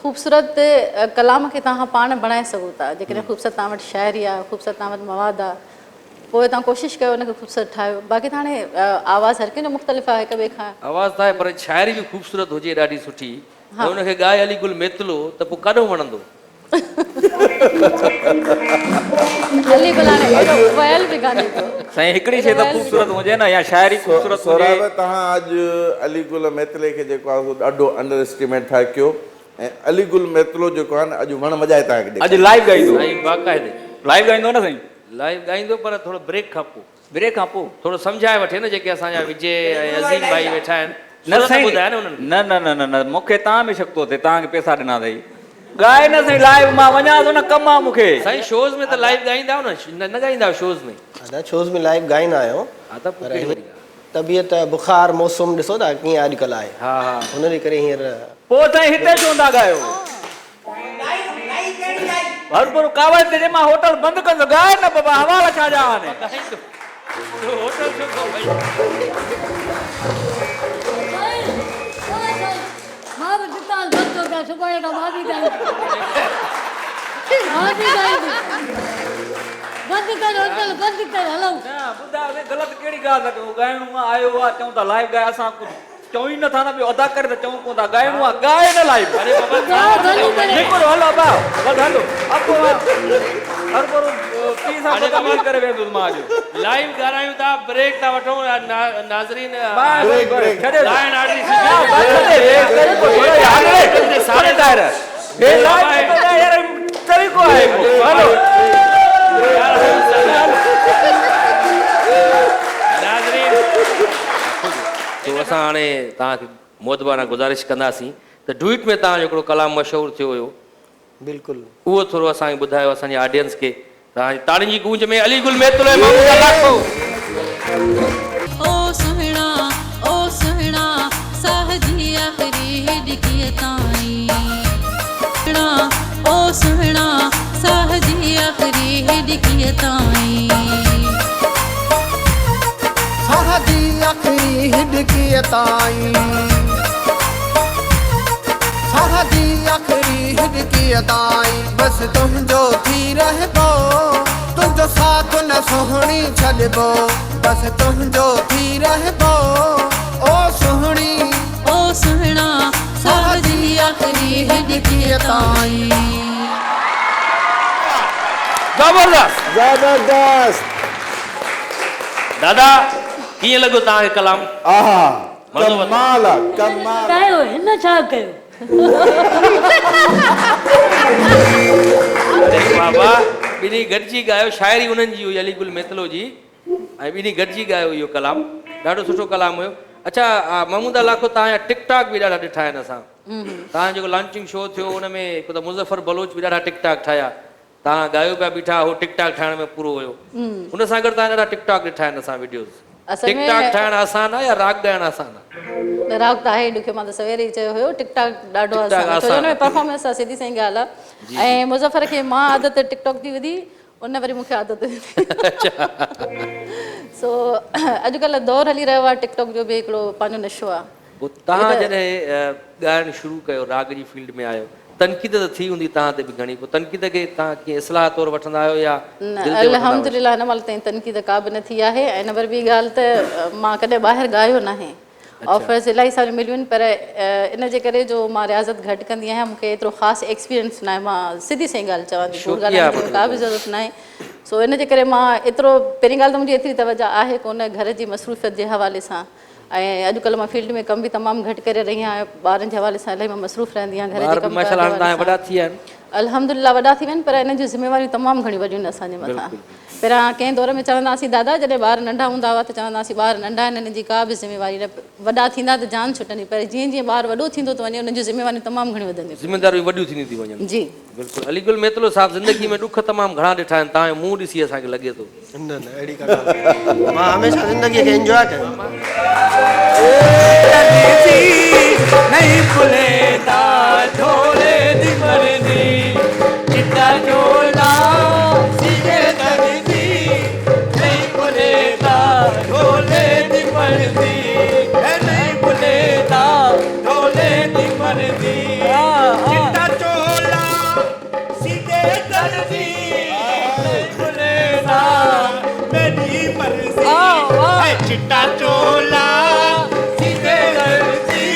G: ख़ूबसूरत कलाम खे तव्हां पाण बणाए सघो था। जेकॾहिं ख़ूबसूरत तव्हां वटि शाइरी आहे, ख़ूबसूरत तव्हां वटि मवाद आहे, पोइ तव्हां कोशिशि कयो उनखे ख़ूबसूरत ठाहियो। बाक़ी त हाणे आवाज़ हर कंहिंजो मुख़्तलिफ़ आहे हिक ॿिए खां। आवाज़
A: त आहे, पर शाइरी बि ख़ूबसूरत हुजे ॾाढी सुठी, हुनखे ॻाए अलीगुल मेतलो त पोइ काॾो वणंदो?
C: साईं हिकिड़ी शइ त ख़ूबसूरत हुजे न, या शाइरी ख़ूबसूरत हुजे।
B: तव्हां अॼु अलीगुल मेतले खे जेको आहे ॾाढो अंडर एस्टिमेट था कयो, ऐं अलीगुल मेतलो जेको आहे न अॼु वण मॼाए तव्हांखे
C: अॼु लाइव ॻाईंदो।
A: बाक़ाइदे
C: लाइव ॻाईंदो न साईं?
A: लाइव ॻाईंदो, पर थोरो ब्रेक खां पोइ थोरो सम्झाए वठे न। जेके असांजा विजय ऐं अज़ीम भाई वेठा आहिनि,
C: न साईं ॿुधाए न उन्हनि। न न न न मूंखे तव्हां में शक थो थिए, तव्हांखे पैसा ॾिना अथई, ॻाए न साईं लाइव। मां वञा थो न, कमु आहे मूंखे।
A: साईं शोज़ में त लाइव ॻाईंदा आहियो न ॻाईंदा आहियो शोज़ में?
H: दादा शोज़ में लाइव ॻाईंदा आहियूं,
A: हा त पोइ
H: तबियत बुखार मौसम ॾिसो था कीअं अॼुकल्ह आहे।
A: हा हा,
H: हुन जे करे हींअर
C: पोइ साईं हिते छो था ॻायो? हर पूरो कावड़ ते जे मां होटल बंदि कंदो, ॻाए न बाबा, हवाला छा जा हाणे?
A: होटल छो को भाई?
F: मां बि दुकान बंदि थो कयां, सुभाणे खां मां बि ॻाईंदी। बंदि कर होटल, बंदि कर, हलूं।
C: न ॿुधायो ग़लति कहिड़ी ॻाल्हि था कयो? ॻाइणो आहे, आयो आहे, चऊं था लाइव ॻाए। असां कुझु चऊं ई नथा न, ॿियो अदा करे त चऊं कोन था। ॻाइणो आहे, ॻाए न लाइव।
A: अरे बाबा
C: निकिरो, हलो बा बस हलो। अब हर पूरो 30 साल कमाल करे वेंदुसि मां अॼु।
A: लाइव ॻाल्हायूं था, ब्रेक था वठूं नाज़रीन।
B: ब्रेक
A: लाइन आर्टिस्ट
C: सारे दायरा हे लाइव यार तरीक़ो आहे। हलो
A: नाज़रीन, तो असां हाणे तव्हांखे मोदबाना गुज़ारिश कंदासीं त डुइट में तव्हांजो हिकिड़ो कलाम मशहूरु थियो हुयो,
H: बिल्कुलु
A: उहो थोरो असांखे ॿुधायो असांजे ऑडियंस खे। तव्हांजी ताड़ियुनि जी गूंज में अलीगुल मेतलो महमूदा लाखो।
I: ओ सुहिणा साह जी आख़िरी डिकीअ ताईं सुहिणा साह जी आख़िरी हिॾकीअ ताईं
H: साहदी आखिरी हिडकीअ ताईं साहदी आखिरी हिडकीअ ताईं बस तुंहिंजो थी रहबो तुंहिंजो साथ न सुहिणी छॾिबो बस तुंहिंजो थी रहबो ओ सुहिणी
I: ओ सुहिणा साह जी आख़िरी हिॾकीअ ताईं
A: जबरदस्त
B: जबरदस्त
A: दादा कीअं लॻो तव्हांखे कलाम
B: आहा
A: मज़ो वरितो?
B: कमाल आहे कमाल
F: ॻायो हिन छा कयो
A: अरे बाबा ॿिन्ही गॾिजी ॻायो शाइरी उन्हनि जी हुई अली गुल मेतलो जी ऐं ॿिन्ही गॾिजी ॻायो इहो कलाम ॾाढो सुठो कलाम हुयो अच्छा महमूदा लाखो तव्हांजा टिकटॉक बि ॾाढा ॾिठा आहिनि असां तव्हांजो जेको लॉन्चिंग शो थियो उन में हिकु त मुज़फ़र बलोच बि ॾाढा टिकटॉक ठाहिया तव्हां ॻायो पिया बीठा हो टिकटॉक ठाहिण में पूरो हुयो हुन सां गॾु तव्हां ॾाढा टिकटॉक ॾिठा आहिनि असां वीडियोज़
G: असल में
A: टिकटॉक ठाहिण आसान आहे या राग ॻाइण आसान आहे
G: राग त आहे ॾुखियो मां त सवेरे ई चयो हुयो टिकटॉक ॾाढो
A: टिकटॉक
G: आसान आहे छो
A: आसान
G: हुन में
A: आहे।
G: परफॉर्मेंस आहे सिधी सही ॻाल्हि आहे ऐं मुज़फ़र खे मां आदत टिकटॉक जी विधी उन वरी मूंखे आदत सो अॼुकल्ह दौर हली रहियो आहे टिकटॉक जो बि हिकिड़ो पंहिंजो नशो आहे
A: पोइ तव्हां जॾहिं ॻाइणु शुरू कयो राग जी फील्ड में आयो तनक़ीद त थी हूंदी तव्हां ते बि घणी पोइ तनक़ीद खे तव्हां कीअं इस्लाह तौरु वठंदा आहियो या दिलि ते वठंदा आहियो?
G: अल्हम्दुलिल्लाह हिन महिल ताईं तनक़ीद का बि न थी आहे ऐं नंबर ॿी ॻाल्हि त मां कॾहिं ॿाहिरि ॻायो न आहे ऑफर्स इलाही सारियूं मिलियूं आहिनि पर इन जे करे जो मां रियाज़त घटि कंदी आहियां मूंखे एतिरो ख़ासि एक्सपीरियंस न आहे मां सिधी सही ॻाल्हि चवां थी कूड़ ॻाल्हाइण जी का बि ज़रूरत न आहे सो इन जे करे मां एतिरो पहिरीं ॻाल्हि त मुंहिंजी एतिरी तवजह आहे कोन घर जी मसरूफ़ियत जे हवाले सां ऐं अॼुकल्ह मां फील्ड में कम बि तमामु घटि करे रही आहियां ॿारनि जे हवाले सां इलाही मां मसरूफ़ रहंदी आहियां घर
A: ॿार
G: जे
A: बि
G: कम
A: माशाल्लाह हाणे तव्हांजा वॾा थी विया आहिनि
G: अल्हम्दुलिल्लाह वॾा थी विया आहिनि पर इन जूं ज़िम्मेवारियूं तमामु घणी वॾियूं आहिनि असांजे मथां पहिरियां कंहिं दौर में चवंदा हुआसीं दादा जॾहिं ॿार नंढा हूंदा हुआ त चवंदा हुआसीं ॿार नंढा आहिनि हिननि जी का बि ज़िम्मेवारी न वॾा थींदा त जान छुटंदी पर जीअं जीअं ॿार वॾो थींदो थो वञे उन्हनि जूं ज़िम्मेवारियूं तमामु घणी वधंदियूं
A: ज़िम्मेदारियूं वॾियूं थींदियूं थी वञनि
G: जी
A: बिल्कुलु अलीगुल मेतलो साहिबु ज़िंदगी में ॾुख तमामु घणा ॾिठा आहिनि तव्हांजो मुंहुं ॾिसी असांखे लॻे थो
H: न न अहिड़ी का ॻाल्हि न। मां हमेशह ज़िंदगीअ खे इंजॉय कयो
C: नहीं भुलेदा ढोले दी मरदी चिट्टा चोला सीधे दर्दी नहीं भुलेदा ढोले दी मरदी नहीं भुलेदा ढोले दी मरदी चिट्टा चोला सीधे दर्दी नहीं भुलेदा मेरी मर्जी है चिट्टा चोला सीधे दर्दी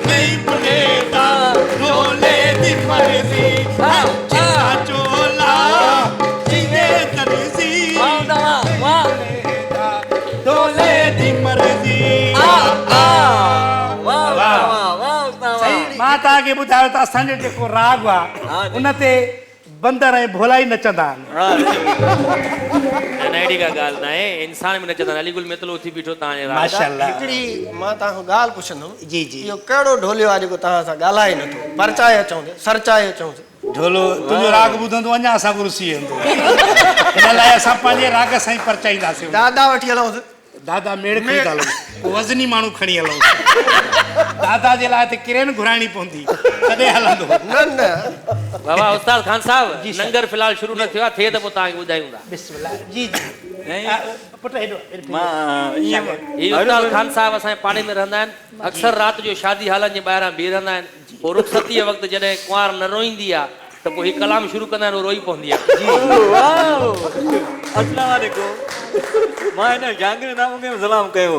C: नहीं भुलेदा ढोले दी मर्जी चिट्टा चोला सीधे दर्दी ढोले दी मर्जी
E: मां तव्हांखे ॿुधायो त असांजो जेको राग आहे उन ते बंदर ऐं भोला ई नचंदा आहिनि
A: न अहिड़ी का ॻाल्हि न आहे इंसान में नचंदा आहिनि अलीगुल मेतलो उथी बीठो तव्हांजे राग
E: माशाल्लाह
H: हिकिड़ी मां तव्हांखां ॻाल्हि पुछंदुमि
E: जी जी
H: इहो कहिड़ो ढोलियो आहे जेको तव्हां सां ॻाल्हाए नथो परचाए अचूं सरचाए अचूं
E: ढोलो तुंहिंजो राग ॿुधंदो अञा असां रुसी वेंदो इन लाइ असां पंहिंजे राग सां ई परचाईंदासीं
H: दादा वठी हलूंसि
E: दादा मेड़ खणी था हलूं पोइ वज़नी माण्हू खणी हलूं दादा जे लाइ त किरेन घुराइणी पवंदी तॾहिं हलंदो
H: न न
A: बाबा उस्ताद ख़ान साहिबु लंगर फ़िलहाल शुरू न थियो आहे थिए त पोइ तव्हांखे ॿुधायूं था
E: बिस्मिल्लाह जी जी पुटु हेॾो
A: ही उस्ताद ख़ान साहिबु असांजे पाड़े में रहंदा आहिनि अक्सर राति जो शादी हालनि जे ॿाहिरां बीह रहंदा आहिनि पोइ रुख़सतीअ वक़्तु जॾहिं कुंवार न रोईंदी आहे त पोइ हीउ कलाम शुरू कंदा आहिनि उहो रोई पवंदी आहे
C: अस्सलाम वालेकुम मां हिन जहांगीर नाम खे सलाम कयो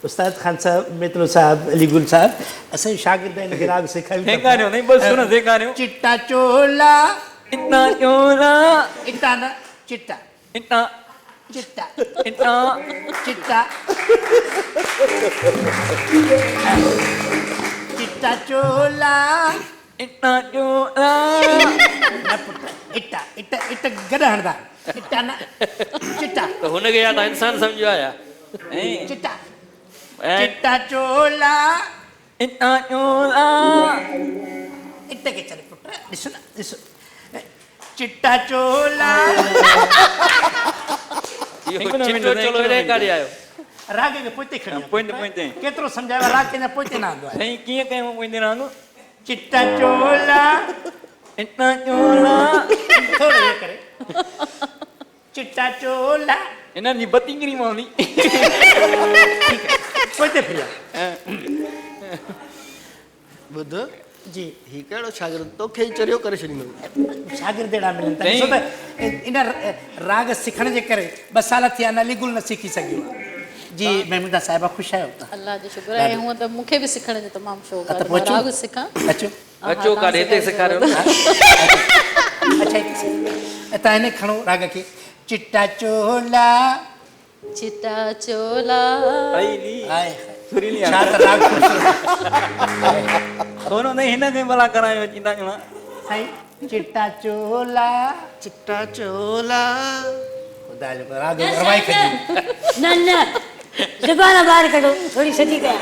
E: उस्ताद ख़ान साहिबु मेतलो साहिबु अलीगुल साहिबु असांजे शागिर्द आहिनि खे राग सेखारियूं
C: सेखारियो नहीं बस सुनो सेखारियो
E: चिट्टा चोला
C: इतना चोला
E: इटा न चिट्टा
C: इतना
E: चिट्टा
C: इतना
E: चिट्टा चिट्टा चोला
C: इतना चोला
E: न पुट इटा इटा इटा गॾु हणंदा इटा न चिट्टा
A: त हुनखे या तव्हां इंसानु सम्झो आया
E: चिट्टा चिट्टा चोला
C: इतना चोला
E: इट खे चले पुट ॾिसो न ॾिसो चिट्टा चोला
A: इहो चिट्टो चोलो हेॾे काॾे आयो
E: राग खे पोइते खणी
C: पोइते पोइते
E: केतिरो सम्झायो राग कंहिंजा पोइते न आंदो आहे
C: साईं कीअं कयूं पोइते रहंदो
E: चिट्टा चोला
C: इतना चोला
E: थोड़ो ये करे चिट्टा चोला
C: इन्हनि जी बत्ती किरी पवंदी
E: पोइते फिरिया
H: ॿुध
E: जी
H: ही कहिड़ो शागिर्द तोखे ई चरियो करे छॾींदो
E: शागिर्द अहिड़ा मिलनि था ॾिसो त इन राग सिखण जे करे 2 साल थिया न अली गुल न सिखी सघियो जी महमूदा साहिबा ख़ुशि आहियो तव्हां
G: अल्लाह जो शुक्र आहे हूअं त मूंखे बि सिखण जो तमामु शौक़ु
E: त
G: आहे
E: पोइ अचो।
G: राग सिखां
E: अचो
A: अचो काॾे हिते सेखारियो न
E: अच्छा तव्हां हिन खणो राग खे चिट्टा चोला
G: चिट्टा चोला
C: आईली
E: हाय
C: सुरीली
E: छा त राग
C: सोनो ने हिन खे भला करायो चिंता चोला
E: साईं चिट्टा चोला
H: चिट्टा चोला
E: ख़ुदा जो राग रवाई खजी
F: न न ज़बान ॿाहिरि कढो थोरी सॼी कया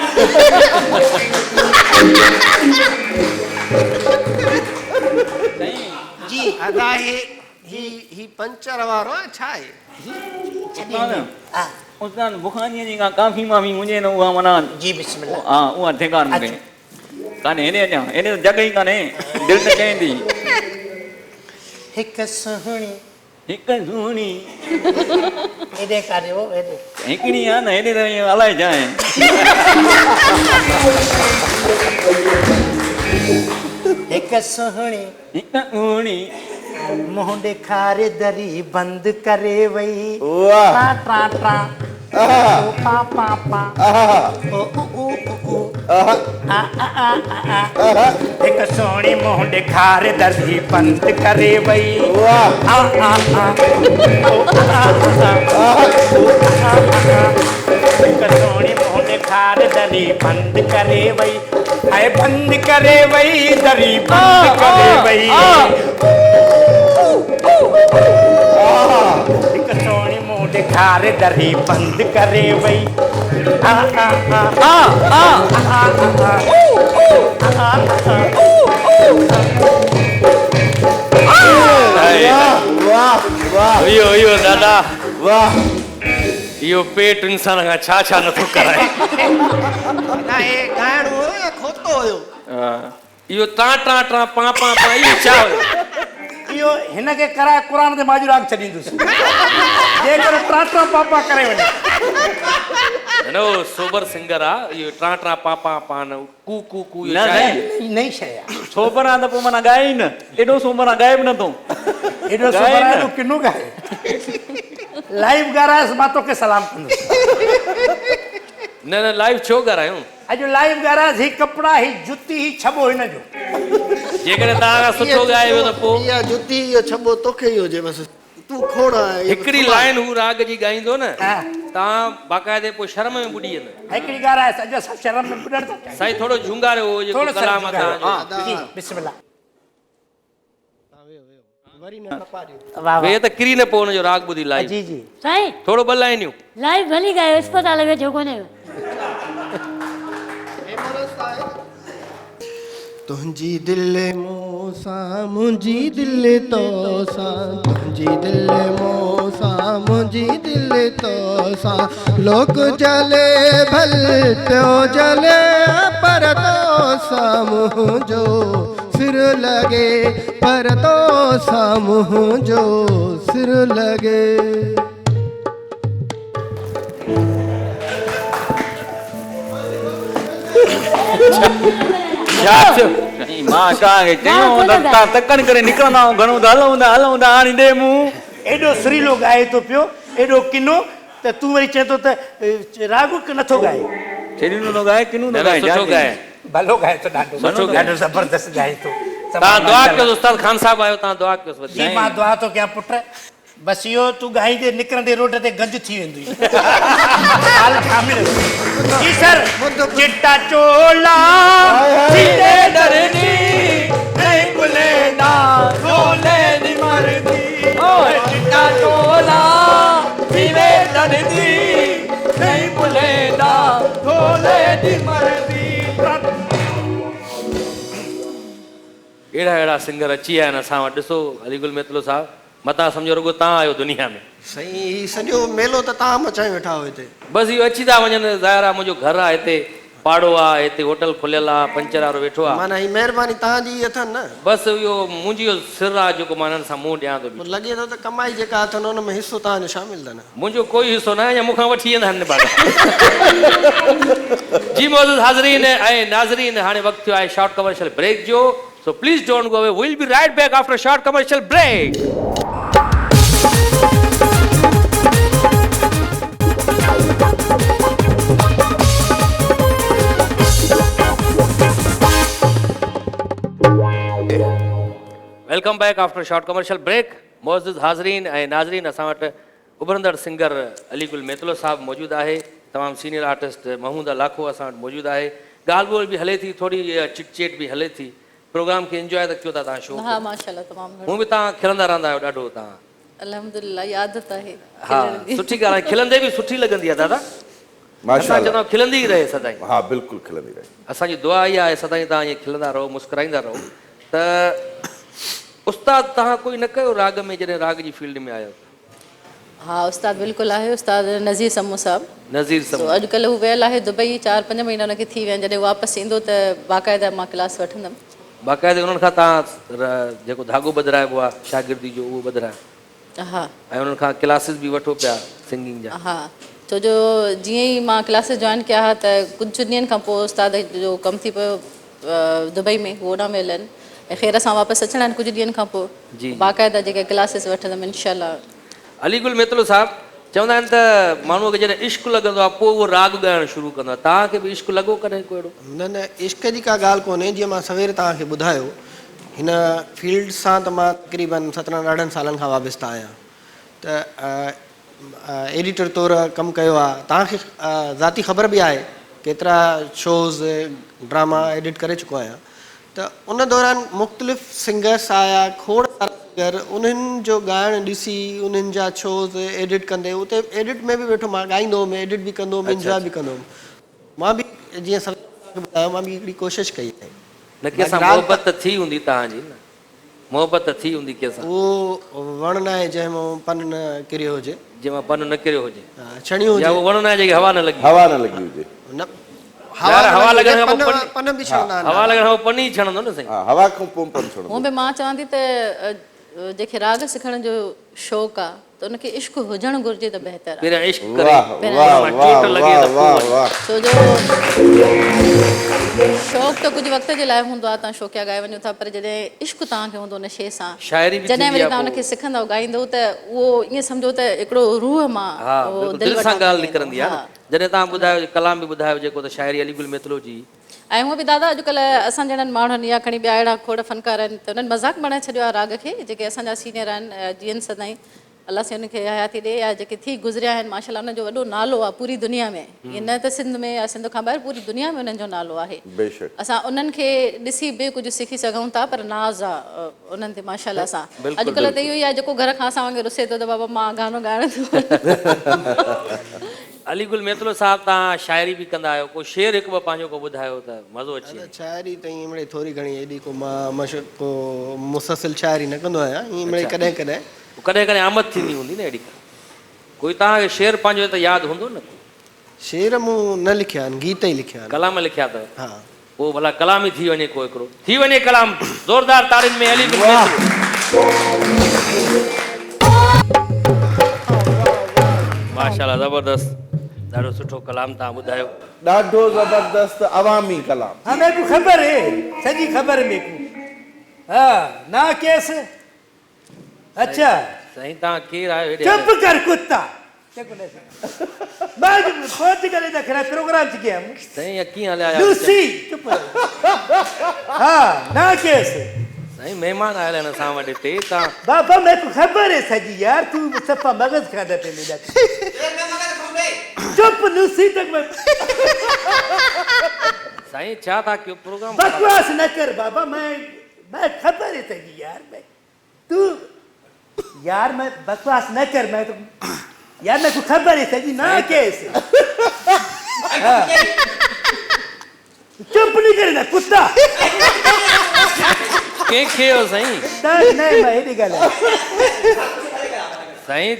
H: जी अदा ही पंचर वारो आहे छा आहे
C: उस्ताद बुखारीअ जी का काफ़ी माफ़ी मुंहिंजे न उहा माना
E: जी बिस्मिल्लाह
C: हा उहा ठेकान मूंखे कान्हे हेॾे अञा हेॾे त जॻह ई कान्हे दिलि त चवंदी
E: हिकु सुहिणी
C: हिकु सुहिणी
E: हेॾे काॾे हो हेॾे
C: हिकिड़ी आहे न हेॾे त इहो अलाए छा आहे
E: हिकु सुहिणी
C: हिकु सुहिणी
E: मुंहुं ॾेखारे दरी बंदि करे वई
B: वाह
E: ट्रा ट्रा
B: आहा
E: ओ पा पा पा
B: आहा
E: ओ उ उ उ
B: आहा
E: आ आ आ आ हिकु सुहिणी मुंहुं ॾेखारे दरी बंदि करे वई
B: वाह
E: आ आ आ ओ आ आ आ हिकु सुहिणी मुंहुं ॾेखारे दरी बंदि करे वई ऐं बंदि करे वई दरी बंदि करे वई हिकु सोणी मुंहुं ॾेखारे दरी बंदि करे वई
B: वाह वाह
A: इहो दादा
B: वाह
A: इहो पेट इंसान खां छा छा नथो कराए
H: अदा हे ॻाइण हुयो या खोतो हुयो
A: इहो टा टा टा पा पा पा इहो छा हुयो
E: इहो हिनखे कराए क़ुर ते माजू राग छॾींदुसि जेकर ट्रा ट्रा पापा करे वञे
A: न उहो सोबर सिंगर आहे इहो टा टा पा पा पा न कू कू कू इहो
C: न
A: छा आहे?
E: ई नई शइ आहे
C: सोबर आहे त पोइ माना ॻाए ई न एॾो सोबर आहे ॻाए बि नथो
E: एॾो सोबर आहे तूं किनो ॻाए लाइव ॻाराएसि मां तोखे सलाम कंदुसि
A: न न लाइव छो करायूं
E: अॼु लाइव ॻाराएसि ही कपिड़ा ही जुती ही छॿो हिन जो
A: जेकॾहिं तव्हां खां सुठो ॻाए वियो त पोइ
H: इहा जुती इहो छॿो तोखे ई हुजे बसि तूं खोड़ आहे
A: हिकिड़ी लाइन हू राग जी ॻाईंदो न
E: हा
A: तव्हां बाक़ाइदे पोइ शर्म में ॿुॾी वेंदो
E: हिकिड़ी ॻाराएसि अॼु असां शर्म में ॿुॾण था चाहियूं
A: साईं थोरो झुंगारियो हो जेको
E: थोरो
A: कलाम आहे तव्हांजो
E: जी बिस्मिल्लाह
H: वरी न टपारियो
E: वाह
A: वे त किरी न पोइ हुनजो राग ॿुधी लाइव
E: जी जी
F: साईं
A: थोरो ॿ लाइनियूं
F: लाइव भली ॻायो अस्पताल वेठो कोन्हे
H: तुंहिंजी दिलि मूंसां मुंहिंजी दिलि तोसां तुंहिंजी दिलि मूंसां मुंहिंजी दिलि तोसां लोक जले भल पियो जले पर तोसां मुंहिंजो सिर लॻे पर तोसां मुंहिंजो सिर लॻे
A: छा थियो
C: साईं मां तव्हांखे चयो त तव्हां तकड़ि करे निकिरंदा आहियो घणो त हलूं था हाणे ॾे मूं
E: एॾो सुरीलो ॻाए थो पियो एॾो किनो त तूं वरी चए थो त राग नथो ॻाए
C: छेड़ीनो थो ॻाए किनू
A: न
C: थो
A: न
C: ॻाए
A: सुठो ॻाए
E: भलो ॻाए थो ॾाढो
A: सुठो ॻाए।
E: ॾाढो ज़बरदस्त ॻाए थो
A: तव्हां दुआ कयोसि उस्ताद ख़ान साहब आयो तव्हां दुआ कयोसि
E: जी मां दुआ थो कयां पुट बसि इहो तूं ॻाईंदे निकिरंदे रोड ते गंज थी वेंदी हाल शामिल जी सर चिट्टा चोला सीधे दरनी नहीं बुलेदा रोले दी मरदी चिट्टा चोला सीधे दरनी नहीं बुलेदा रोले दी मरदी
A: अहिड़ा अहिड़ा सिंगर अची विया आहिनि असां वटि ॾिसो अलीगुल मेतलो साहब मतां सम्झो रुगो तव्हां आहियो दुनिया में
H: साईं ही सॼो मेलो त तव्हां मचाए वेठा हो हिते
A: बसि इहो अची था वञनि ज़ाहिर आहे मुंहिंजो घरु आहे हिते पाड़ो आहे हिते होटल खुलियल आहे पंचर वारो वेठो आहे
H: माना ही महिरबानी तव्हांजी अथनि न
A: बसि इहो मुंहिंजी इहो सिर आहे जेको मां हिननि सां मुंहुं ॾियां थो
H: पोइ लॻे थो त कमाई जेका अथनि हुन में हिसो तव्हांजो शामिल अथनि
A: मुंहिंजो कोई हिसो न आहे या मूंखां वठी वेंदा आहिनि भाॼा जी मोज़िज़ हाज़रीन ऐं नाज़रीन हाणे वक़्तु थियो आहे शॉर्ट कमर्शियल ब्रेक जो so please don't go away will be right back after short commercial break welcome back after short commercial break मोज़िज़ हाज़रीन ऐं नाज़रीन असां वटि उभरंदड़ सिंगर अलीगुल मेतलो साहब मौजूदु आहे तमामु सीनियर आर्टिस्ट महमूद लाखो असां वटि मौजूदु आहे ॻाल्हि ॿोल बि हले थी थोरी चिटचेट बि हले थी प्रोग्राम खे इंजॉय त कयो था तव्हां शो
G: हाँ माशाल्लाह तमामु
A: हूअं बि तव्हां खिलंदा रहंदा आहियो ॾाढो तव्हां
G: अल्हम्दुलिल्लाह ये आदत आहे
A: हा सुठी ॻाल्हि आहे खिलंदे बि सुठी लॻंदी आहे दादा असां
B: माशाल्लाह
A: चवंदा आहियूं खिलंदी ई रहे सदाईं
B: हा बिल्कुलु खिलंदी रहे
A: असांजी दुआ इहा आहे सदाईं तव्हां ईअं खिलंदा रहो मुस्कुराईंदा रहो त उस्ताद तव्हां कोई न कयो राग में जॾहिं राग जी फील्ड में आयो
G: हाँ उस्ताद बिल्कुलु आहे उस्ताद नज़ीर समू साहब
A: नज़ीर
G: सो
A: साहब
G: अॼुकल्ह हू वियल आहे दुबई 4-5 महीना हुनखे थी विया आहिनि जॾहिं वापसि ईंदो त बाक़ाइदा मां क्लास वठंदमि
A: बाक़ाइदे उन्हनि खां तव्हां जेको धाॻो ॿधाइबो आहे शागिर्दी जो उहो ॿधायो
G: हा
A: ऐं उन्हनि खां क्लासिस बि वठो पिया सिंगिंग जा
G: हा छो जो जीअं ई मां क्लासिस जॉइन कया हुआ त कुझु ॾींहंनि खां पोइ उस्ताद जो कमु थी पियो दुबई में उहो न मिलियल आहिनि ऐं ख़ैर असां वापसि अचणा आहिनि कुझु ॾींहंनि खां
A: जी।
G: पोइ बाक़ाइदा जेके क्लासिस वठंदमि इनशाला
A: अलीगुल मेतलो साहब चवंदा आहिनि त माण्हूअ खे जॾहिं इश्क लॻंदो आहे पोइ उहो राग ॻाइणु शुरू कंदो आहे तव्हांखे बि इश्क लॻो कॾहिं को अहिड़ो
H: न न इश्क जी का ॻाल्हि कोन्हे जीअं मां सवेर तव्हांखे ॿुधायो हिन फील्ड सां त मां तक़रीबन 17-18 सालनि खां वाबस्ता आहियां त एडिटर तौरु कमु कयो आहे तव्हांखे ज़ाती ख़बर बि आहे केतिरा शोज़ ड्रामा एडिट करे चुको आहियां त उन दौरान मुख़्तलिफ़ सिंगर्स आया खोड़ सिंगर उन्हनि जो ॻाइणु ॾिसी उन्हनि जा शोज़ एडिट कंदे उते एडिट में बि वेठो मां ॻाईंदो हुउमि एडिट बि कंदो हुउमि इंजॉय बि कंदो हुउमि मां बि जीअं सभु ॿुधायो मां बि हिकिड़ी कोशिशि कई आहे
A: न कंहिंसां मोहबत त थी हूंदी तव्हांजी न मोहबत त थी हूंदी कंहिंसां
H: उहो वण न आहे जंहिंमें पन न किरियो हुजे
A: जंहिंमां पन न किरियो हुजे
H: छणी
A: या
H: हुजे
A: उहो वण न आहे जेकी हवा न लॻी
B: हवा न लॻी हुजे
H: न
A: यार, हवा लॻण खां पोइ
H: पन पन बि छणंदा आहिनि
A: हवा लॻण खां पोइ पन ई छणंदो न साईं
B: हा हवा खां पोइ पन छणो
G: हूअं बि मां चवां थी त जेके राग सिखण जो शौक़ु आहे त उनखे इश्क हुजणु घुरिजे त बहितर आहे
A: पहिरियां इश्क करे
B: वाह वाह वाह वाह वाह वाह
G: छो जो शौक़ु त कुझु वक़्त जे लाइ हूंदो आहे तव्हां शौक़िया ॻाए वञो था पर जॾहिं इश्क तव्हांखे हूंदो उन शइ सां
A: शाइरी बि
G: जॾहिं
A: थींदी
G: वरी
A: आहे
G: तव्हां
A: पोइ।
G: उनखे सिखंदव ॻाईंदव त उहो ईअं सम्झो त हिकिड़ो रूह मां
A: हा
G: उहो
A: दिलि सां
G: वटां
A: ॻाल्हि
G: निकिरंदो।
A: निकिरंदी आहे
G: हा।
A: न जॾहिं तव्हां ॿुधायो कलाम बि ॿुधायो जेको त शाइरी अलीगुल मेतलो जी
G: ऐं हूअं बि दादा अॼुकल्ह असां जहिड़नि माण्हुनि या खणी ॿिया अहिड़ा खोड़ फनकार आहिनि त उन्हनि मज़ाक बणाए छॾियो आहे राग खे जेके असांजा सीनियर आहिनि जीअं सदाईं अलाह से उनखे हयाती ॾे या जेके थी गुज़रिया आहिनि माशाल्लाह उनजो वॾो नालो आहे पूरी दुनिया में ईअं न त सिंध में या सिंध खां ॿाहिरि पूरी दुनिया में उन्हनि जो नालो आहे
B: बेशक
G: असां उन्हनि खे ॾिसी बि कुझु सिखी सघूं था पर नाज़ आहे उन्हनि ते माशाल्लाह सां अॼुकल्ह त इहो ई आहे जेको घर खां असां वांगुरु रुसे थो त बाबा मां गानो ॻाइण थो
A: अलीगुल मेतलो साहब तव्हां शाइरी बि कंदा आहियो को शेर हिकु ॿ पंहिंजो को ॿुधायो त मज़ो अची वञे
H: शाइरी त ईअं मिड़े थोरी घणी एॾी को मां मशहूरु को मुसलसिल शाइरी न कंदो आहियां ईअं मिड़े कॾहिं कॾहिं
A: कॾहिं कॾहिं आमद थींदी हूंदी न अहिड़ी कोई तव्हांखे शेर पंहिंजो त यादि हूंदो न
H: शेर मूं न लिखिया आहिनि गीत ई लिखिया आहिनि
A: कलाम लिखिया अथव
H: हा
A: पोइ भला कलाम ई थी वञे को हिकिड़ो थी वञे कलाम ज़ोरदार तारीफ़ में अलीगुल माशाल्लाह ज़बरदस्त ॾाढो सुठो कलाम तव्हां ॿुधायो
B: ॾाढो ज़बरदस्त अवामी कलाम
E: हाँ मेरे को खबर है सजी खबर है मेरे को हाँ ना केस अच्छा
A: साईं तव्हां केरु आहियो हेॾे
E: चुप कर कुत्ता मैं बहुत करे देख रहा प्रोग्राम च गया हूं
A: साईं या कीअं हलिया आहियो?
E: लूसी चुप हाँ ना केस
A: साईं महिमान आयल आहिनि असां वटि हिते तव्हां
E: बाबा मेरे को खबर है सजी यार तू सफ़ा मगज खादा पे मेरा चुप लूसी तक मैं
A: साईं छा था कयो प्रोग्राम
E: बकवास न कर बाबा मैं खबर है सजी यार मैं तू यार मैं बकवास न कर मैं तो यार मेरे को खबर है सजी ना कैसे हाँ। चुप नहीं करना कुत्ता
A: कंहिंखे हो साईं
E: नहीं मैं हेड़ी गल है
A: साईं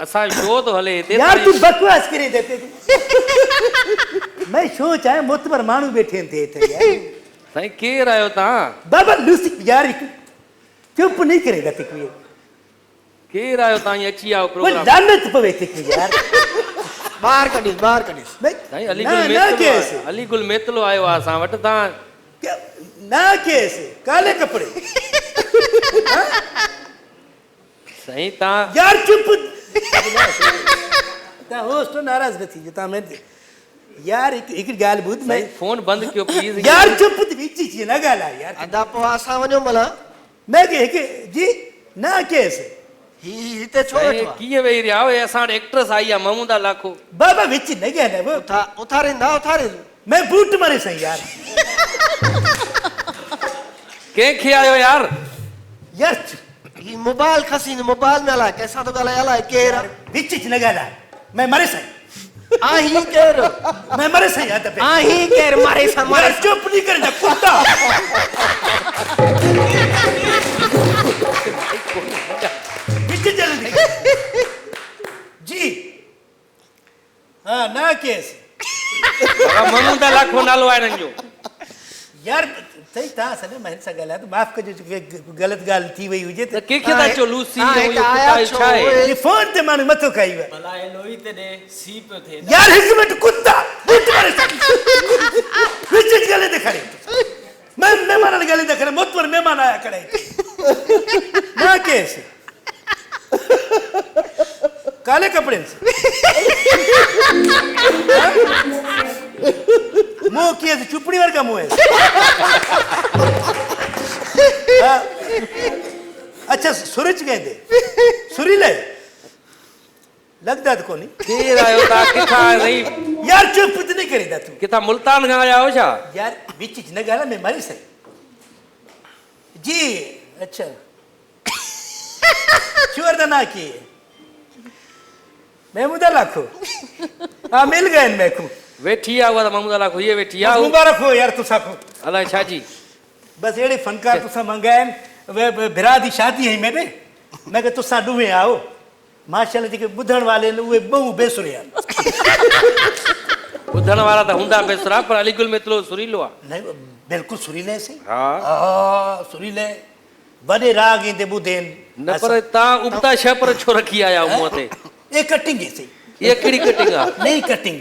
A: असां शो थो हले हिते
E: यार तू बकवास करे देते तू मैं छो चाहे मुतबर माण्हू वेठे आहिनि थे यार
A: साईं केरु आहियो तव्हां
E: बाबा लूसी यार हिकु चुप नहीं करेगा तिकु ये
A: केरु आहियो तव्हां हीअं अची आयो
E: वो
A: प्रोग्राम
E: लानत पवे तिकु यार
H: बाहर कढीस
A: साईं
E: ना ना कैसे
A: अलीगुल मेतलो आयो आहे असां वटि तव्हां
E: क्या ना कैसे काले कपड़े
A: साईं तव्हां
E: यार चुप ता होस्ट नाराज न थी ता मैं यार एक गाल बुध मैं
A: साईं फोन बंदि कयो प्लीज़
E: यार चुप विची छी ना गाला यार
H: अदा पोइ असां वञूं भला
E: मैं के जी ना कैसे
H: हिते छो
A: साईं,
H: वेठो आहे?
A: कीअं वेही रहिया आहियो असां वटि एक्ट्रेस आई आहे महमूदा लाखो
E: बाबा विच न गया ना वो
H: उथारींदा
E: मैं बूट मारे सही यार
A: कंहिंखे आयो यार
E: यार
H: ही मोबाइल खसी मोबाइल में अलाए कैसा तो ॻाल्हाए अलाए केरु
E: विच न गाला मैं मरे सही
H: आही केरु
E: मैं मरे सही आता पे
H: आही केरु मारे सा मारे
E: यार चुप नहीं करना कुत्ता विच जल्दी जी हाँ ना केस
A: महमूदा लाखो नालो आहे हिननि जो
E: यार सही था सने मैं सा गलत माफ कजो गलत गाल थी वई हुजे
A: त कंहिंखे था चओ लूसी
H: हा,
A: ऐं
H: हिकु
A: इहो
H: आया
A: कुता छा आहे
E: ये फोन ते माने मथो खाई वे
D: भला लोई ते दे सी पे थे
E: यार एक मिनट कुत्ता बूट मारे विच गले दे खड़े मैं मेहमान गले दे खड़े मोत पर मेहमान आया खड़े ना केस काले कपड़े से मुंह किए चुपड़ी वर्ग का मुंह है हाँ। अच्छा सूरज गए थे सुरीले लगता तो कोनी
A: केरु आहियो तव्हां किथां नहीं
E: यार चुप तो नहीं करेगा तू
A: किथां मुल्तान खां आया हो छा
E: यार बीच न गाला मैं मरी सही जी अच्छा चोर ना की महमूदा लाखो हाँ मिल गए मैं को
A: वेठी आहे उहा त महमूदा लाखो हीअ वेठी आहे
E: मुबारक हो यार तुसा को
A: अलाए छा जी
E: बस एड़े फनकार तुसा मंगायन वे भिरा दी शादी है मेरे मैं के तुसा डुवे आओ माशाल्लाह जेके बुधण वाले ने उहे बहु बेसुरिया
A: ॿुधण वारा त हूंदा बेसरा पर अलीगुल मेतलो सुरीलो आहे
E: नहीं बिल्कुल सुरीले से
A: हा
E: हां सुरीले बड़े राग इंदे बुधेन
A: न पर तव्हां उबता छह पर छो रखी आया हो मुंहं ते
E: ए कटिंग है सही
A: इहा कहिड़ी कटिंग आहे
E: नहीं कटिंग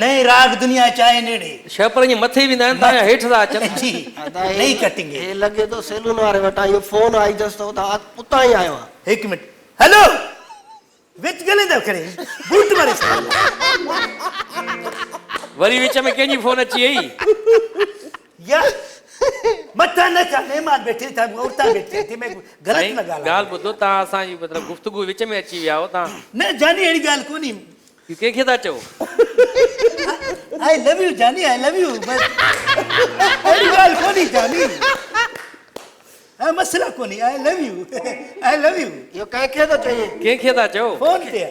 E: नए राग दुनिया चाहे नेड़े
A: छह पर ईअं मथे वेंदा आहिनि तव्हां हेठि था अचनि
E: जी नहीं कटिंग है
H: हे लॻे थो सैलून वारे वटां इहो फोन आई जस्ट उतां ई आयो आहे
E: एक मिनट हेलो विच गले दे खड़े बूट मारे
A: वरी विच में कंहिंजी फोन अची वई
E: यार मथा न का मेहमान बैठे था औरता बैठे थी मैं गलत
A: साईं,
E: न गाला
A: ॻाल्हि ॿुधो तव्हां असांजी मतिलबु गुफ़्तगू विच में अची विया हो तव्हां
E: न जानी अड़ी गाल कोनी
A: कंहिंखे था चओ
E: आई लव यू जानी आई लव यू बस अड़ी गाल कोनी जानी हां मसला कोनी आई लव यू
H: इहो कंहिंखे थो चई
A: कंहिंखे था चओ
E: फोन ते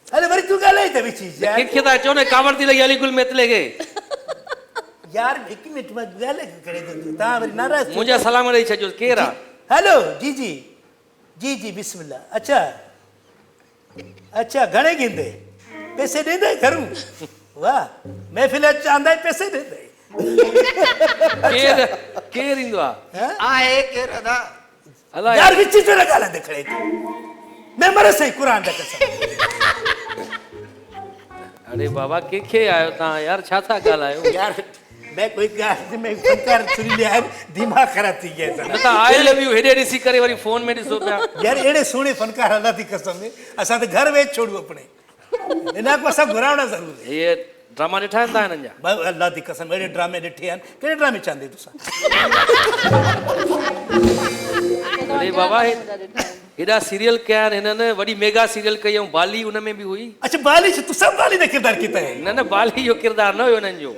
E: अरे वरी तू गाले त विची यार
A: कंहिंखे था चओ न कावड़ थी लॻी अलीगुल मेतले खे
E: यार एक मिनट में गाले करे ता वरी नाराज थी।
A: मुंहिंजा सलाम ॾेई छॾियो केरु आहे
E: हेलो जी जी जी जी बिस्मिल्लाह अच्छा अच्छा घणे गिंदे पैसे दे दे घरूं वाह महफिल चांदा पैसे दे दे
A: केरु ईंदो आहे
E: हैं?
H: आहे केरु अदा
A: अलाए
E: यार विच जो लगा दे खड़े तू मैं मरे सही कुरान दा कसम
A: अरे बाबा कंहिंखे आयो तव्हां यार छा था ॻाल्हायो
E: यार मैं कोई गाल में फनकार सुनी लिया दिमाग खराब थी गया
A: न त आई लव यू हेॾे ॾिसी करे वरी फोन में ॾिसो पिया
E: यार एड़े सोने फनकार अल्लाह दी कसम असा तो घर वेच छोड़ू अपने इना को सब घुरावना जरूर है
A: इहे ड्रामा ॾिठा आहिनि तव्हां हिननि जा
E: भाई अल्लाह दी कसम एड़े ड्रामे ॾिठे आहिनि कहिड़े ड्रामे चांदे तुसा
A: अरे बाबा हेॾा सीरियल कया आहिनि हिननि वॾी मेगा सीरियल कई ऐं बाली उन में बि हुई
E: अच्छा बाली तू सब बाली दा किरदार किता है
A: न न बाली जो किरदारु न हुयो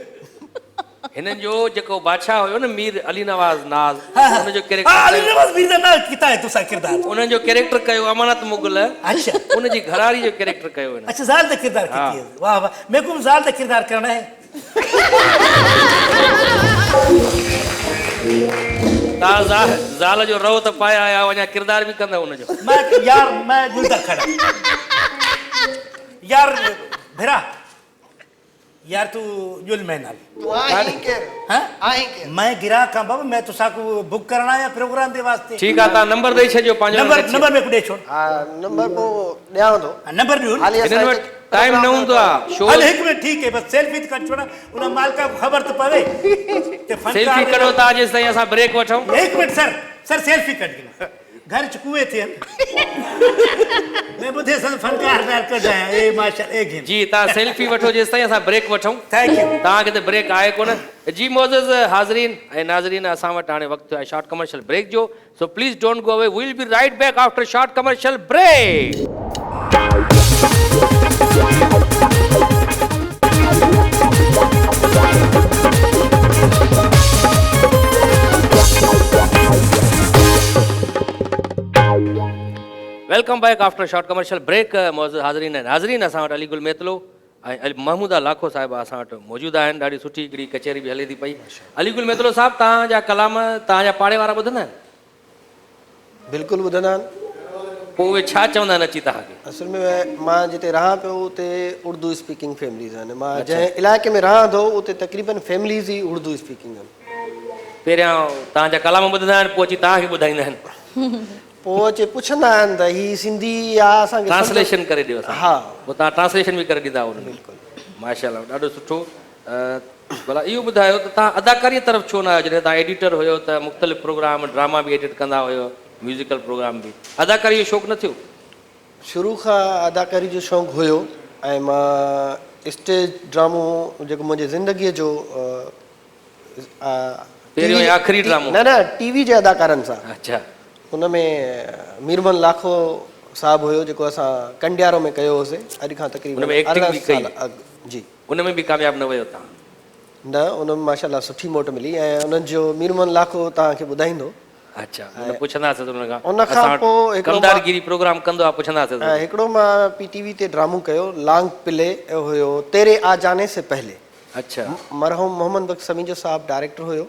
A: हिननि जो जेको बादशाह हुयो न मीर अली नवाज़ नाज़ हुनजो
E: हां
A: कैरेक्टर
E: अली नवाज मीर दा ना किता है तुसा किरदार
A: उन्हनि जो कैरेक्टर कयो अमानत मुगल
E: अच्छा
A: उनजी घरारी जो कैरेक्टर कयो हिन
E: अच्छा ज़ाल दा किरदार किती है वाह वाह मेरे को ज़ाल दा किरदार करना है
A: तव्हां ज़ाल जो रहो त पाया आया वञा किरदार बि कंदा हुनजो
E: मैं यार मैं जुलदा खड़ा यार भेरा यार तू जुल में नाल
H: तू आई केर
E: हाँ
H: आई केर
E: मैं गिराक हां बाबा मैं तुसा को बुक करना है प्रोग्राम दे वास्ते
A: ठीकु आहे तव्हां नंबर ॾेई छॾियो पंहिंजो
E: नंबर में कुॾे छोड़
H: हा नंबर पो ॾियां थो
E: नंबर ॾियो
H: हाली
A: हिननि
H: असां
A: वटि टाइम न हूंदो आहे शो
E: हल हिक मिनट ठीक है बस सेल्फी कट छोड़ा उन मालका को खबर तो पवे ते फनकार
A: सेल्फी करो था जेसि ताईं असां ब्रेक वठूं
E: एक मिनट सर सेल्फी कट गिला घर च कुएं थे मैं बुधे सन फनकार दार कढाया ए माशाल्लाह एक
A: जी तव्हां सेल्फी वठो जेसि ताईं असां ब्रेक वठूं
E: थैंक यू
A: तव्हांखे त ब्रेक आहे कोन जी मोज़िज़ हाज़रीन ऐं नाज़रीन असां वटि हाणे वक़्तु आहे शॉर्ट कमर्शियल ब्रेक जो so please don't go away will be right back after short commercial break welcome back after short commercial break मौज़ूद हाज़रीन ऐं नाज़रीन असां वटि अली गुल मेतलो ऐं महमूदा लाखो साहिब असां वटि मौजूदु आहिनि ॾाढी सुठी हिकिड़ी कचहरी बि हले थी पई अली गुल मेतलो साहिब तव्हांजा कलाम तव्हांजा पाड़े वारा ॿुधंदा आहिनि
H: बिल्कुलु ॿुधंदा आहिनि
A: पोइ उहे छा चवंदा आहिनि अची तव्हांखे
H: असल में मां जिते रहां पियो उते उर्दू स्पीकिंग फैमिलीज़ आहिनि मां जंहिं इलाइक़े में रहां थो उते तक़रीबन फैमिलीज़ ई उर्दू स्पीकिंग आहिनि
A: पहिरियां तव्हांजा कलाम ॿुधंदा आहिनि पोइ अची तव्हांखे ॿुधाईंदा आहिनि
H: पोइ अचे पुछंदा आहिनि त ही सिंधी या असांखे
A: ट्रांसलेशन करे ॾियो असां
H: हा
A: पोइ तव्हां ट्रांसलेशन बि करे ॾींदा हुन माशाल्लाह ॾाढो सुठो भला इहो ॿुधायो त तव्हां अदाकारीअ तरफ़ छो न आहियो जॾहिं तव्हां एडिटर हुयो त मुख़्तलिफ़ प्रोग्राम ड्रामा बि एडिट कंदा हुयो म्यूज़िकल प्रोग्राम बि अदाकारी जो शौक़ु न थियो
H: शुरू खां अदाकारी जो शौक़ु हुयो ऐं मां स्टेज ड्रामो जेको मुंहिंजी ज़िंदगीअ जो
A: पहिरियों ऐं आख़िरी ड्रामो
H: न टीवी जे अदाकारनि सां
A: अच्छा
H: हुन में मीरमन लाखो साहबु हुयो जेको असां कंडियारो में कयो होसीं अॼु खां तक़रीबन
A: हुन में एक्टिंग बि
H: 18
A: कई?
H: साल अॻु जी
A: उन में बि कामयाबु न वियो तव्हां
H: न उन में माशाल्लाह सुठी मोट मिली ऐं उन्हनि जो मीरमन लाखो तव्हांखे ॿुधाईंदो
A: अच्छा हुन पुछंदासीं उन खां
H: उन खां
A: असां
H: पोइ हिकिड़ो
A: कमदारगिरी प्रोग्राम कंदो आहे पुछंदासीं
H: ऐं हिकिड़ो मां PTV ते ड्रामो कयो लांग पिले हुयो तेरे आ जाने से पहले
A: अच्छा
H: मरहूम मोहम्मद बख्श समीजो साहब डायरेक्टर हुयो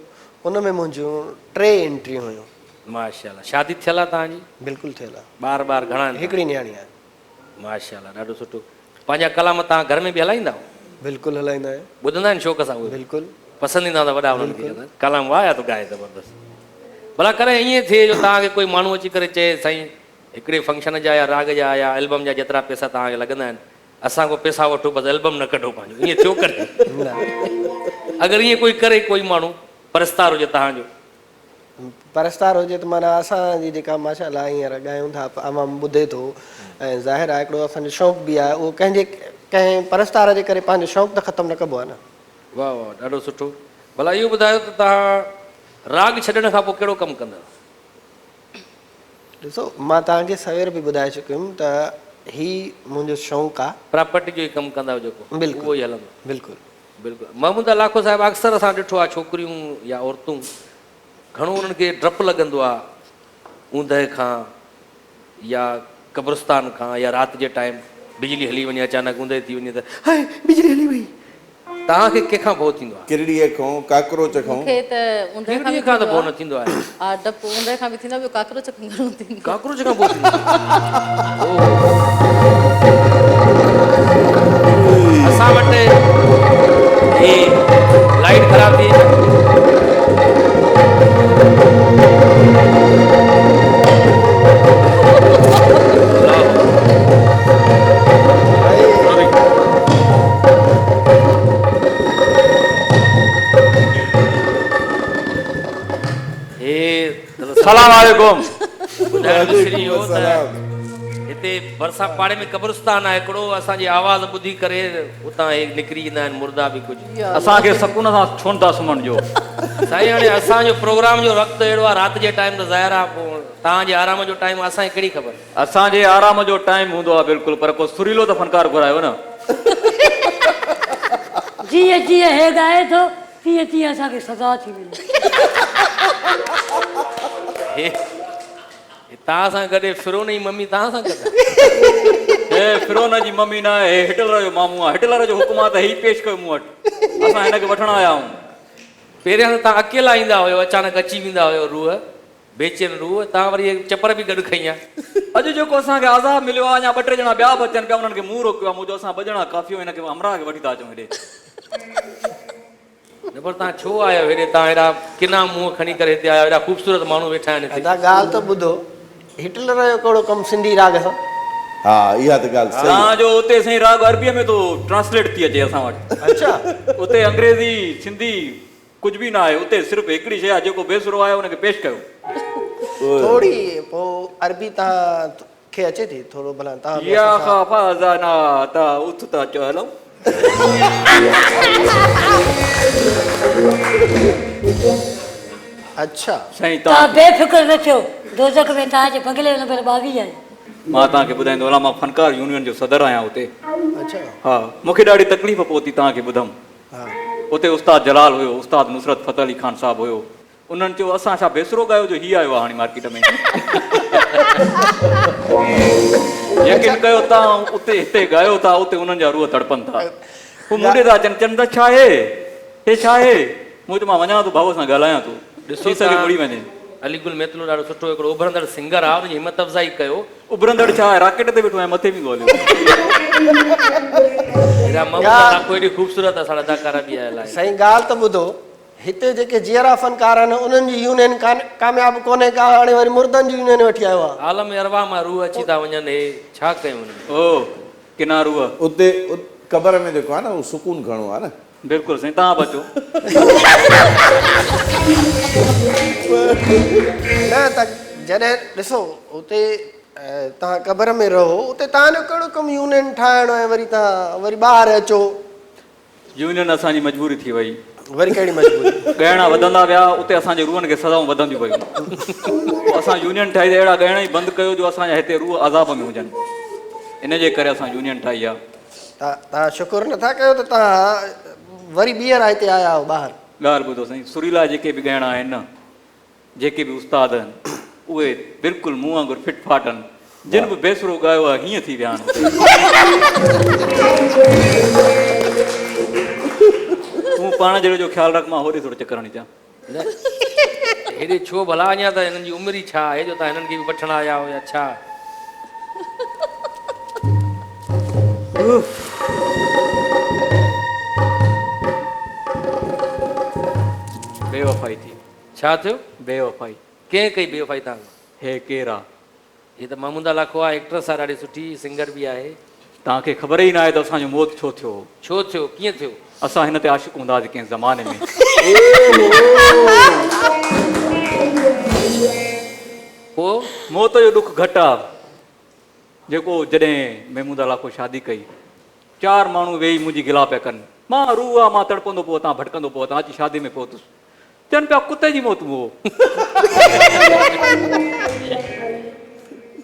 H: उन में मुंहिंजूं 3 एंट्रियूं हुयूं
A: माशाल्लाह शादी थियल आहे तव्हांजी
H: बिल्कुलु थियल आहे
A: ॿार घणा आहिनि
H: हिकिड़ी न्याणी आहे
A: माशाल्लाह ॾाढो सुठो पंहिंजा कलाम तव्हां घर में बि हलाईंदा आहियो
H: बिल्कुलु हलाईंदा आहियूं
A: ॿुधंदा आहिनि शौक़ सां उहे
H: बिल्कुलु
A: पसंदि ईंदा हूंदा वॾा हुननि खे कलाम वाह या तो ॻाए ज़बरदस्त भला करे ईअं थिए जो तव्हांखे कोई माण्हू अची करे चए साईं हिकिड़े फंक्शन जा या राग जा या एल्बम जा जेतिरा पैसा तव्हांखे लॻंदा आहिनि असां को पैसा वठो बसि एल्बम न कढो पंहिंजो ईअं थियो करे अगरि ईअं कोई करे कोई माण्हू परस्तार हुजे तव्हांजो
H: परस्तार हुजे त माना असांजी जेका माशाल्लाह हींअर ॻायूं था आवाम ॿुधे थो ऐं ज़ाहिर आहे हिकिड़ो असांजो शौक़ु बि आहे उहो कंहिं परस्तार जे करे पंहिंजो शौक़ु त ख़तमु न कबो आहे न
A: वाह वाह ॾाढो सुठो भला इहो ॿुधायो त तव्हां राग छॾण खां पोइ कहिड़ो कमु कंदा
H: ॾिसो मां तव्हांखे सवेर बि ॿुधाए चुकियुमि त ही मुंहिंजो शौक़ु आहे
A: प्रॉपर्टी जो ई कमु कंदा आहियो जेको
H: बिल्कुलु
A: उहो ई हलंदो
H: बिल्कुलु
A: बिल्कुलु महमूदा लाखो साहिबु अक्सर असां ॾिठो आहे छोकिरियूं या औरतूं घणो उन्हनि खे डपु लॻंदो आहे ऊंदहि खां या कब्रस्तान खां या राति जे टाइम बिजली हली वञे अचानक ऊंदहि थी वञे त हाय बिजली हली वई तव्हांखे कंहिंखां भउ थींदो आहे
B: किरड़ीअ खां काकरोच खां
G: मूंखे त ऊंदहि खां बि
A: खां त भउ न थींदो आहे
G: हा डपु ऊंदहि खां बि थींदो आहे ॿियो काकरोच खां घणो थींदो
A: काकरोच खां भउ थींदो आहे असां वटि हे लाइट ख़राब थी
C: सलाम वालेकुम
A: हिते भरिसां पाड़े में कब्रिस्तान आहे हिकिड़ो असांजी आवाज़ ॿुधी करे उतां निकिरी ईंदा आहिनि मुर्दा बि कुझु
C: असांखे सुकून सां छो था सुम्हण जो
A: साईं हाणे असांजो प्रोग्राम जो वक़्तु अहिड़ो आहे राति जे टाइम त ज़ाहिर आहे पोइ तव्हांजे आराम जो टाइम असांखे कहिड़ी ख़बर
C: असांजे आराम जो टाइम हूंदो आहे बिल्कुलु पर को सुरीलो त फनकार घुरायो न
F: जीअं जीअं हे ॻाए थो तीअं तीअं असांखे सज़ा थी मिले
A: तव्हां सां गॾु फिरोन जी मम्मी तव्हां सां गॾु
C: हे फिरोन जी मम्मी न हे हिटलर जो मामू आहे हिटलर जो हुकुम आहे त ही पेश कयो मूं वटि असां हिनखे वठण आया आहियूं
A: पहिरियां त तव्हां अकेला ईंदा हुयो अचानक अची वेंदा हुयो रूह बेचैन रूह तव्हां वरी चपर बि गॾु खई आहे
C: अॼु जेको असांखे आज़ादु मिलियो आहे अञा 2-3 ॼणा ॿिया बि अचनि पिया उन्हनि खे मुंहुं रोकियो आहे मुंहिंजो असां 2 ॼणा काफ़ी हिनखे हमराह खे वठी था अचूं हेॾे
A: न पर तव्हां छो आया हेॾे? तव्हां हेॾा किना मुंहं खणी करे हिते आया, हेॾा ख़ूबसूरत माण्हू वेठा आहिनि हिते।
H: तव्हां ॻाल्हि त ॿुधो, हिटलर जो कहिड़ो कमु सिंधी राग सां?
B: हा इहा त ॻाल्हि सही आहे।
C: तव्हांजो उते साईं राग अरबीअ में तो ट्रांसलेट थी अचे असां वटि।
H: अच्छा,
C: उते अंग्रेज़ी सिंधी कुझु बि न आहे, उते सिर्फ़ु हिकिड़ी शइ आहे, जेको बेसुरो आहे हुनखे पेश कयो।
H: थोड़ी पोइ अरबी तव्हांखे अचे थी थोरो भला? तव्हां बि
C: या
H: असां सां-
C: ख़ाफ़ाज़ाना ता उथ ता चहलऊं।
H: अच्छा,
C: साईं
F: तव्हां
C: तव्हां
F: बेफ़िक्र न थियो, दोज़ख में तव्हांजे बंगले नंबर 22 आहे।
C: मां तव्हांखे ॿुधाईंदो हलां, मां फनकार यूनियन जो सदर आहियां उते।
H: अच्छा,
C: हा, मूंखे ॾाढी तकलीफ़ पहुती तव्हांखे ॿुधमि।
H: हा,
C: उते उस्ताद जलाल हुयो, उस्ताद नुसरत फ़तेह अली ख़ान साहब हुयो। उन्हनि चयो असां छा बेसुरो ॻायो जो हीअ आयो आहे हाणे मार्केट में। यकीन कयो तव्हां उते हिते ॻायो था, उते उन्हनि जा रूह तड़पनि था। हू मूंॾे था अचनि, चवनि था छा आहे हे छा आहे? मूं चयो मां वञा थो भाऊ सां ॻाल्हायां थो,
A: ॾिसो
C: थी सघे मुड़ी वञे।
A: अलीगुल मेतलो ॾाढो सुठो हिकिड़ो उभरंदड़ सिंगर आहे, हुनजी हिमत अफ़ज़ाई कयो।
C: उभरंदड़ छा आहे, रॉकेट ते वेठो आहियां, मथे बि ॻोल्हियो।
A: हेॾा महमूद लाखो एॾी ख़ूबसूरत असां अदाकारा बि आयल आहे।
H: साईं ॻाल्हि त ॿुधो, हिते जेके जीअरा फनकार आहिनि उन्हनि जी यूनियन कामयाबु कोन्हे का, हाणे वरी मुर्दनि जी यूनियन वठी आयो आहे।
A: आलम अरवा मां रूह अची था वञनि, हे छा कयूं हुन में?
C: ओ किना रूह,
B: उते क़बर में जेको आहे न उहो सुकून घणो आहे न।
C: बिल्कुलु साईं, तव्हां बचो।
H: न त जॾहिं ॾिसो उते तव्हां क़बर में रहो, उते तव्हांजो कहिड़ो कमु यूनियन ठाहिणो आहे, वरी तव्हां वरी ॿाहिरि अचो।
C: यूनियन असांजी मजबूरी थी वई,
H: वरी कहिड़ी मजबूरी?
C: ॻाइणा वधंदा विया, उते असांजे रूहनि खे सदाऊं वधंदियूं पयूं। असां यूनियन ठाही त अहिड़ा ॻाइणा ई बंदि कयो जो असांजा हिते रूह अज़ाब में हुजनि। इन जे करे असां यूनियन ठाही आहे।
H: तव्हां शुकुर नथा कयो त तव्हां वरी ॿीहर हिते आया आहियो ॿाहिरि?
C: ॻाल्हि ॿुधो साईं, सुरीला जेके बि ॻाइणा आहिनि न, जेके बि उस्ताद आहिनि, उहे बिल्कुलु मूं वांगुरु फिट फाट आहिनि। जिन बि बेसुरो ॻायो आहे हीअं थी विया आहिनि। तूं पाण जहिड़ो जो ख़्यालु रख, मां होॾे थोरो चकर हणी अचां।
A: हेॾे छो भला? अञा त हिननि जी उमिरि ई छा आहे जो तव्हां हिननि खे बि वठण आया हो या छा?
C: बेवफ़ाई थी।
A: छा थियो?
C: बेवफ़ाई।
A: कंहिं कई बेवफ़ाई तव्हां?
C: हे केरु आहे?
A: हीअ त महमूदा लाखो आहे, एक्ट्रेस आहे, ॾाढी सुठी सिंगर बि आहे।
C: तव्हांखे ख़बर ई न आहे त असांजो मौत छो थियो?
A: छो थियो? कीअं थियो?
C: असां हिन ते आशिक़ हूंदा हुआसीं कंहिं ज़माने में।
A: पोइ
C: मौत जो ॾुख घटि आहे, जेको जॾहिं महमूदा लाखो शादी कई, 4 माण्हू वेही मुंहिंजी गिला पिया कनि। मां रूह आहे, मां तड़पंदो पियो हुतां, भटकंदो पियो हुतां, अची शादी में पहुतुसि। चवनि पिया कुते जी मौत हुओ।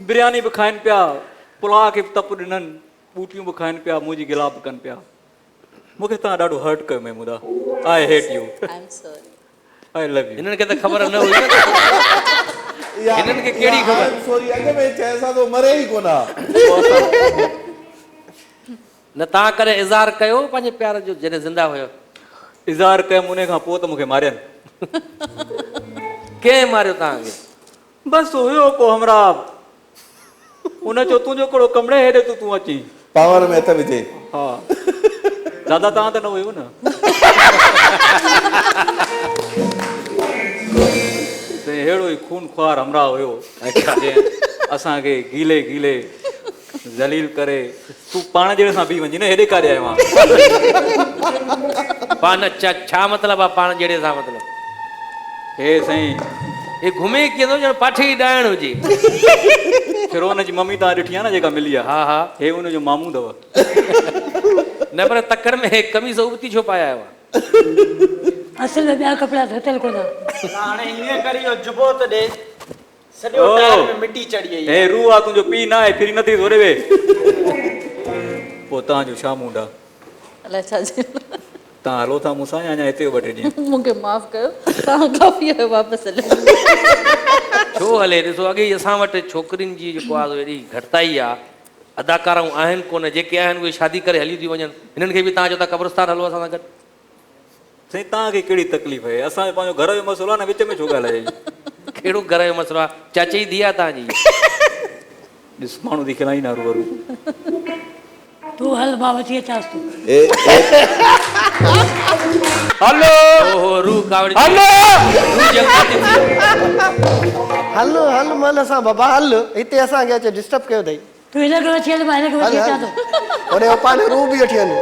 C: बिरयानी बि खाइनि पिया, पुलाउ खे बि तप ॾिननि, ॿूटियूं बि खाइनि पिया, मुंहिंजी गिला बि कनि पिया। मूंखे तव्हां ॾाढो हर्ट कयो Mahmooda. I hate U,
G: I am sorry.
C: I love U.
A: हिननि खे त ख़बर न हुई न। हिननि खे कहिड़ी ख़बर?
B: सॉरी, अॻ में चए सां तो मरे ई कोन हा।
A: न तव्हां करे इज़हार कयो पंहिंजे प्यार जो जॾहिं ज़िंदा हुयो?
C: इज़हार कयमि, उन खां पोइ त मूंखे मारियनि।
A: कंहिं मारियो तव्हांखे?
C: बसि हुयो को हमरा, उन चयो तुंहिंजो कहिड़ो कमरे हेॾे तूं अची।
B: पावर में हथ विझे।
C: हा, दादा तव्हां त न हुयो न। अहिड़ो ई खून ख्वार हमरा हुयो, असांखे गीले गीले ज़लील करे। तूं पाण जहिड़े सां बीह वञी न, हेॾे काॾे आयो आहियां।
A: पाण छा मतिलबु आहे पाण जहिड़े सां? मतिलबु
C: हे साईं,
A: हे घुमे कीअं थो ॼण पाठी ॾाइण हुजे।
C: फिरोन जी मम्मी तव्हां ॾिठी आहे न जेका मिली आहे?
A: हा हा,
C: हे हुनजो मामू अथव।
A: न पर तकड़ में हे कमीज़ उबती छो पाया हुआ?
F: असल में ॿिया कपिड़ा धोतल कोन।
J: हाणे ईअं करे इहो जुबो त ॾे, सॼो टायर में मिटी चढ़ी वई।
C: हे रूह आहे तुंहिंजो पीउ न आहे, फिरी नथी थोरे वे। पोइ तव्हांजो छा मूंड आहे?
G: अलाए छा चयो?
C: तव्हां हलो था मूंसां या अञा हिते 2 टे ॾींहं?
G: मूंखे माफ़ कयो, तव्हां काफ़ी आहियो, वापसि हलो।
A: छो हले? ॾिसो अॻे ई असां वटि छोकिरियुनि जी जेको आहे एॾी घटिताई आहे, अदाकाराऊं आहिनि कोन, जेके आहिनि उहे शादी करे हली थियूं वञनि। हिननि खे बि तव्हां चओ था कब्रस्तान हलो असां सां गॾु।
C: साईं तव्हांखे कहिड़ी तकलीफ़ आहे? असांजो पंहिंजो घर जो मसइलो आहे न, विच में छो ॻाल्हाए?
A: कहिड़ो घर जो मसइलो आहे? चाचे जी धीउ आहे तव्हांजी।
C: ॾिस माण्हू थी खिलाई न रू।
F: तूं हल मां वठी अचांसि तूं
B: ए ए
C: हलो
A: ओहो रू कावड़ी
C: हलो
A: रू जंगल थी।
H: हल हल मन असां बाबा हल हिते असांखे अचे डिस्टर्ब कयो अथई
F: तूं हिन खे वठी हल मां हिन खे
H: हल
F: वठी अचां
H: हल
F: थो
H: होॾे पंहिंजो रूह बि वठी वञो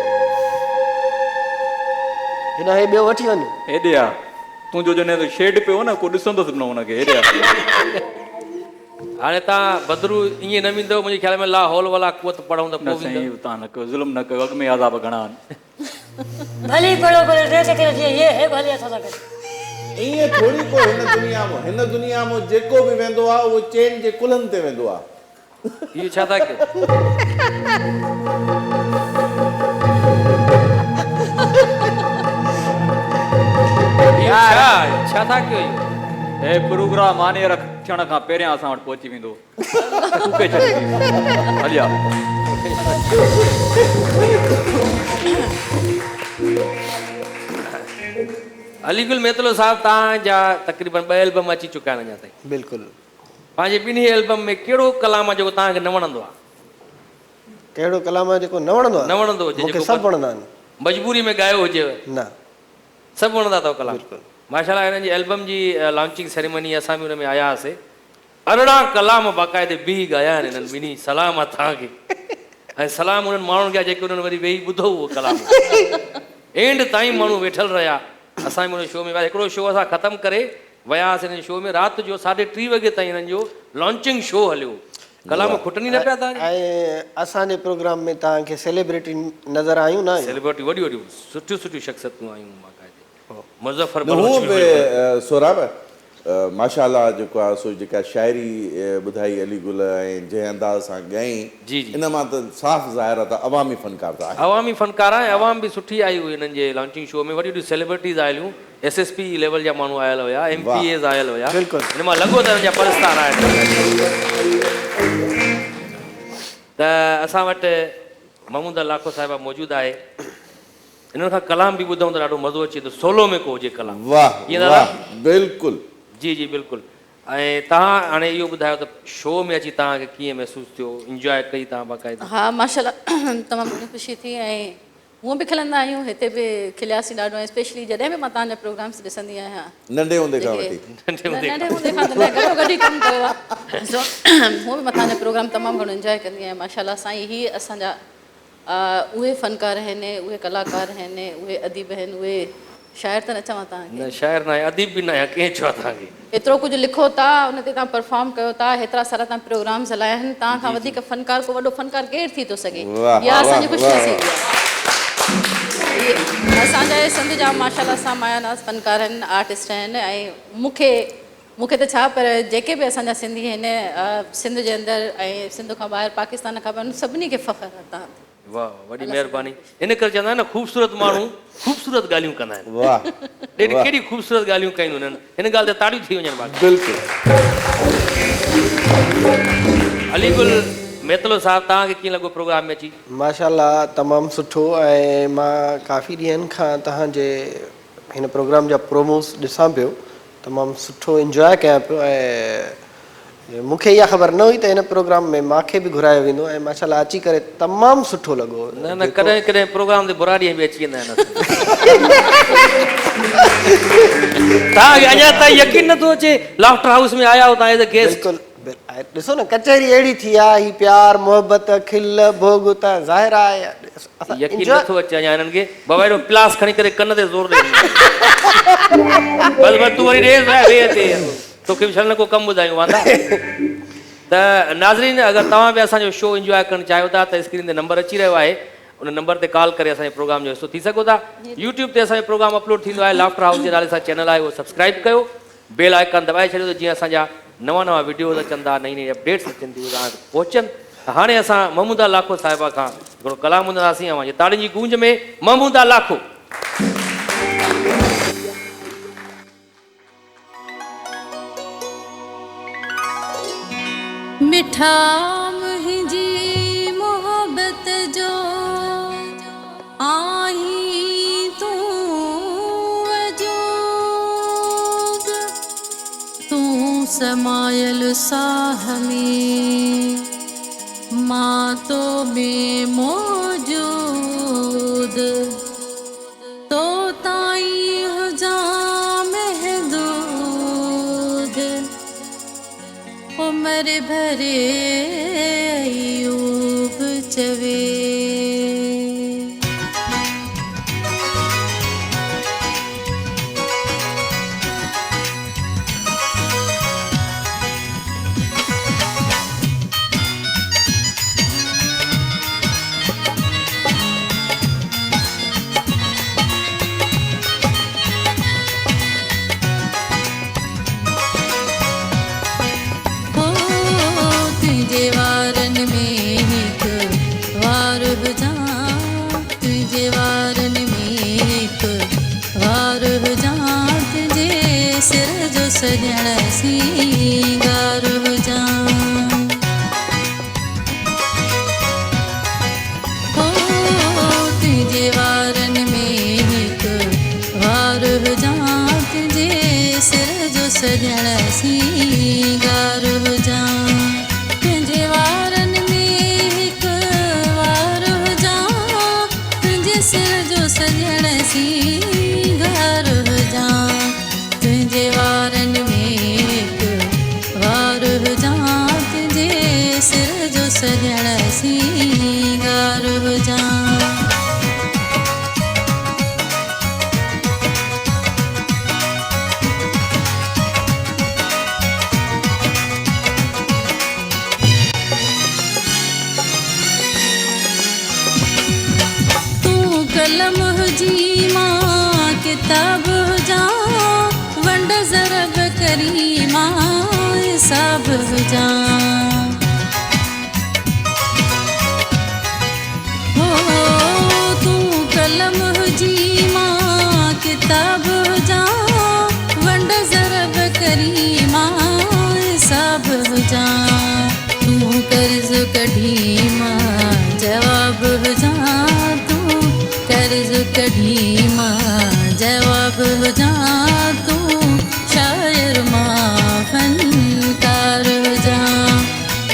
H: हिन हे ॿियो वठी वञो
C: हेॾे आ तूं जो जने शेड पियो न को ॾिसंदुसि न हुनखे हेॾे आ
A: हाणे तव्हां बदरू ईअं न वेंदव मुंहिंजे ख्याल में ला हॉल वाला कुवत पढ़ूं त
C: न
A: पोइ
C: साईं
A: वेंदव।
C: तव्हां न कयो ज़ुल्म न कयो अॻ में आज़ाब घणा आहिनि
F: भली पढ़ो पर टे सेकंड थी ये हे भली असां सां गॾु
B: ईअं थोरी को हिन दुनिया में जेको बि वेंदो आहे उहो चेन जे कुलनि ते वेंदो आहे।
A: इहो छा था कयो? इहो छा था कयो इहो?
C: हे प्रोग्राम आने रखण खां पहिरियां असां वटि पहुची वेंदो कूके छॾी हलिया
A: अलीगुल मेतलो साहब तव्हांजा तक़रीबन 2 एल्बम अची चुका आहिनि अञा ताईं।
H: बिल्कुलु
A: पंहिंजे ॿिन्ही एल्बम में कहिड़ो कलाम आहे जेको तव्हांखे न वणंदो आहे?
H: कहिड़ो कलाम आहे जेको न वणंदो आहे
A: न वणंदो हुजे
H: मूंखे
A: जेको
H: सभु वणंदा आहिनि
A: मजबूरी में ॻायो हुजेव
H: न
A: सभु वणंदा अथव कलाम?
H: बिल्कुलु
A: माशाल्लाह हिननि जी एल्बम जी लॉन्चिंग सेरेमनी असां बि हुन में आया हुआसीं। 18 कलाम बाक़ाइदे बीह ॻाया आहिनि हिननि ॿिन्ही। सलाम आहे तव्हांखे ऐं सलाम उन्हनि माण्हुनि खे जेके उन्हनि वरी वेही ॿुधो उहो कलाम एंड ताईं माण्हू वेठल रहिया। असां बि हुन शो में हिकिड़ो शो असां ख़तमु करे वियासीं हिन शो में राति जो 3:30 वॻे ताईं हिननि जो लॉन्चिंग शो हलियो। कलाम खुटनी न पिया तव्हां
H: ऐं असांजे प्रोग्राम में तव्हांखे सेलिब्रिटी नज़र आयूं न
A: सेलिब्रिटी वॾियूं वॾियूं सुठियूं सुठियूं शख़्सियतूं आयूं बाक़ाइदे मुज़फ़र
B: हूअ
A: बलोच बि
B: बि सोराब माशाल्लाह जेको आहे सो जेका शाइरी ॿुधाई अली गुल ऐं जंहिं अंदाज़ सां ॻाई
A: जी जी
B: इन मां त साफ़ ज़ाहिर आहे त अवामी फ़नकार त आहे।
A: अवामी फ़नकार आहे अवाम बि सुठी आई हुई हिननि जे लॉन्चिंग शो में। वॾियूं वॾियूं सेलिब्रिटीज़ आयलूं SSP लेवल जा माण्हू आयल हुया MPAs आयल हुया।
H: बिल्कुलु
A: हिन मां लॻो त हिननि जा परस्तार आहिनि त असां वटि महमूद लाखो साहिबा मौजूदु आहे। हिननि खां कलाम बि ॿुधूं त ॾाढो मज़ो अचे थो सोलो में को हुजे कलाम।
B: वाह
A: ईअं दादा?
B: वाह बिल्कुलु
A: जी जी बिल्कुलु। ऐं तव्हां हाणे इहो ॿुधायो त शो में अची तव्हांखे कीअं महसूसु थियो इंजॉय कई तव्हां बाक़ाइदा?
G: हा माशाल्लाह तमामु घणी ख़ुशी थी ऐं हूअं बि खिलंदा आहियूं हिते बि खिलियासीं ॾाढो ऐं स्पेशली जॾहिं बि मां तव्हांजा प्रोग्राम्स ॾिसंदी आहियां
B: नंढे हूंदे खां वठी
G: नंढे हूंदे खां त न गॾो गॾु ई कमु कयो आहे सो हूअं बि मां तव्हांजा प्रोग्राम तमामु घणो इंजॉय कंदी आहियां। माशाल्लाह साईं ही असांजा उहे फ़नकार आहिनि उहे कलाकार आहिनि उहे अदीब आहिनि उहे शाइर त न चवां तव्हांखे
A: न शाइर न आहे अदीब बि न आहे कंहिं चयो तव्हांखे
G: एतिरो कुझु लिखो था उन ते तव्हां परफॉर्म कयो था हेतिरा सारा तव्हां प्रोग्राम्स हलाया आहिनि तव्हां खां वधीक फ़नकार को वॾो फ़नकार केरु थी थो सघे इहा असांजी ख़ुशि नसीबी आहे। असांजा सिंध जा माशाल्लाह सां मायानाज़ फ़नकार आहिनि आर्टिस्ट आहिनि ऐं मूंखे त छा पर जेके बि असांजा सिंधी आहिनि सिंध जे अंदरि ऐं सिंध खां ॿाहिरि पाकिस्तान खां ॿाहिरि सभिनी खे फ़ख़्रु आहे तव्हां ते।
A: वाह वॾी महिरबानी। इन करे चवंदा आहिनि न ख़ूबसूरत माण्हू ख़ूबसूरत ॻाल्हियूं कंदा आहिनि।
B: वाह
A: ॾेढ केॾी ख़ूबसूरत ॻाल्हियूं कयूं हुननि हिन ॻाल्हि ते ताड़ियूं थी वञनि बाक़ी।
B: बिल्कुलु
A: अलीगुल मेतलो साहब तव्हांखे कीअं लॻो प्रोग्राम में अची?
H: माशाल्लाह तमामु सुठो ऐं मां काफ़ी ॾींहंनि खां तव्हांजे हिन प्रोग्राम जा प्रोमोस ॾिसां पियो तमामु सुठो इंजॉय कयां पियो ऐं मूंखे इहा ख़बर न हुई त हिन प्रोग्राम में मूंखे बि घुरायो वेंदो ऐं माशाल्लाह अची करे तमामु सुठो लॻो।
A: न न कॾहिं कॾहिं प्रोग्राम ते बुरा ॾींहं बि अची वेंदा आहिनि तव्हांखे अञा ताईं यकीन नथो अचे लाफ्टर हाउस में आया हो तव्हां एज़ अ गेस्ट।
H: बिल्कुलु ॾिसो न कचहरी अहिड़ी थी आहे ही प्यार मोहबत खिल भोग त ज़ाहिर आहे
A: यकीन नथो अचे अञा हिननि खे बाबा एॾो प्लास खणी करे कन ते ज़ोर ॾे बस बस तूं वरी तोखे बि छा न को कमु ॿुधायूं वांदा त नाज़रीन अगरि तव्हां बि असांजो शो इंजॉय करणु चाहियो था त स्क्रीन ते नंबर अची रहियो आहे उन नंबर ते कॉल करे असांजे प्रोग्राम जो हिसो थी सघो था। यूट्यूब ते असांजो प्रोग्राम अपलोड थींदो आहे लाफ्टर हाउस जे नाले सां चैनल आहे उहो सब्सक्राइब कयो बेल आइकन दॿाए छॾियो त जीअं असांजा नवां नवां वीडियोज़ अचनि था नई नई अपडेट्स अचनि थियूं तव्हां पहुचनि। त हाणे असां महमूदा लाखो साहिबा खां हिकिड़ो कलाम ॿुधंदासीं ऐं ताड़ियुनि जी गूंज में महमूदा लाखो।
I: मिठा मुंहिंजी मोहबत जो आई तूं अजूब तूं समायल साह में मां तो में मौजूद करे अयूब चवे। तुझे वारन में हिक वार हुजां, तुझे वारन में हिक वार हुजां, तुझे सिर जो सजण सींगार हुजां। तुझे वारन में हिक वार हुजां, तुझे सिर जो सजण सींगार हुजां। तुझे वारन में हिक वार हुजां, तुझे सिर जो सजण सींगार हुजां। तुझे वारन में हिक वार हुजां, तुझे सिर जो सजण सींगार हुजां। कलम हुजी मां किताब हुजां, वंड ज़रब करी मां हिसाब हुजां। हो तू कलम हुजी मां किताब हुजां, वंड ज़रब करी मां हिसाब हुजां। तू कर्ज़ कढी मां जवाब हुजां, कर्ज़ कढी मां जवाब हुजां। तू शायर मां फनकार हुजां,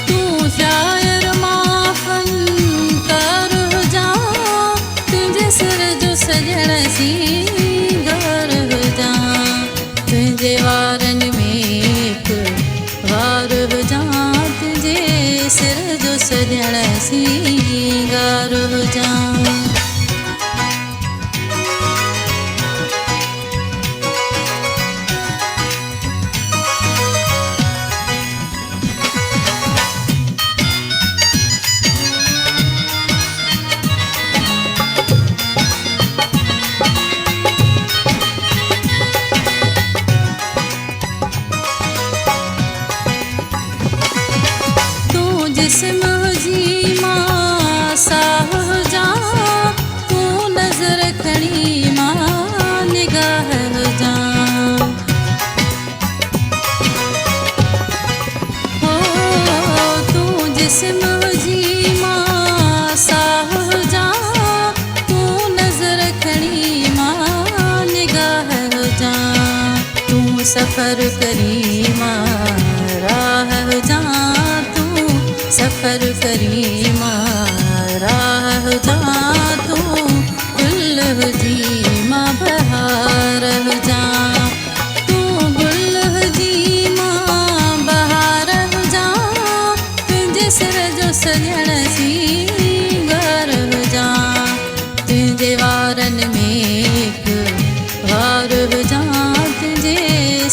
I: तू शायर मां फनकार हुजां। तुझे सिर जो सजण सींगार हुजां। तुझे वारन में हिक वार हुजां, तुझे सिर जो सजण सींगार हुजां। जिस्म हुजी मां साह हुजां, तू नज़र खणी मां निगाह हुजां। हो तू जिस्म हुजी मां साह हुजां, तू नज़र खणी मां निगाह हुजां। तू सफ़र करी मां राह हुजां, सफ़र करी मां राह हुजां। तू गुल हुजी मां बहार हुजां, तू गुल हुजी मां बहार हुजां। तुझे सिर जो सजण सींगार हुजां। तुझे वारन में हिक वार हुजां, तुझे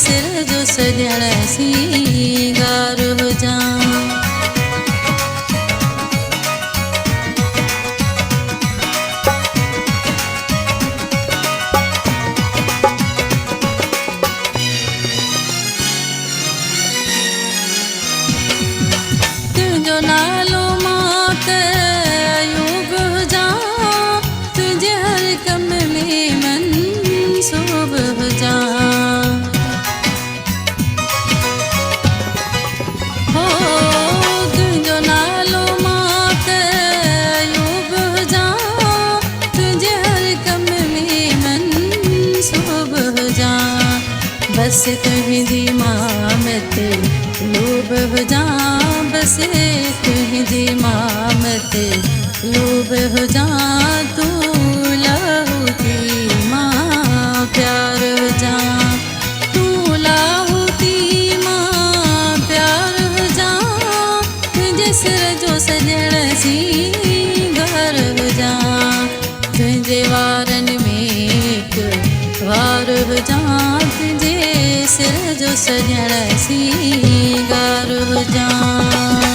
I: सिर जो सजण सींगार हुजां। तुझो नालो मां अयूब हुजां, तुझे हर कम में मंसूब हुजां। हो तुझो नालो मां अयूब हुजां, तुझे हर कम में मंसूब हुजां। बस तुझी मां मत लूब हुजां, बस तुझी मां मत लूब हुजां। तू लहू थी मां प्यार हुजां, तू लहू थी मां प्यार हुजां। सजण सी गार हुजां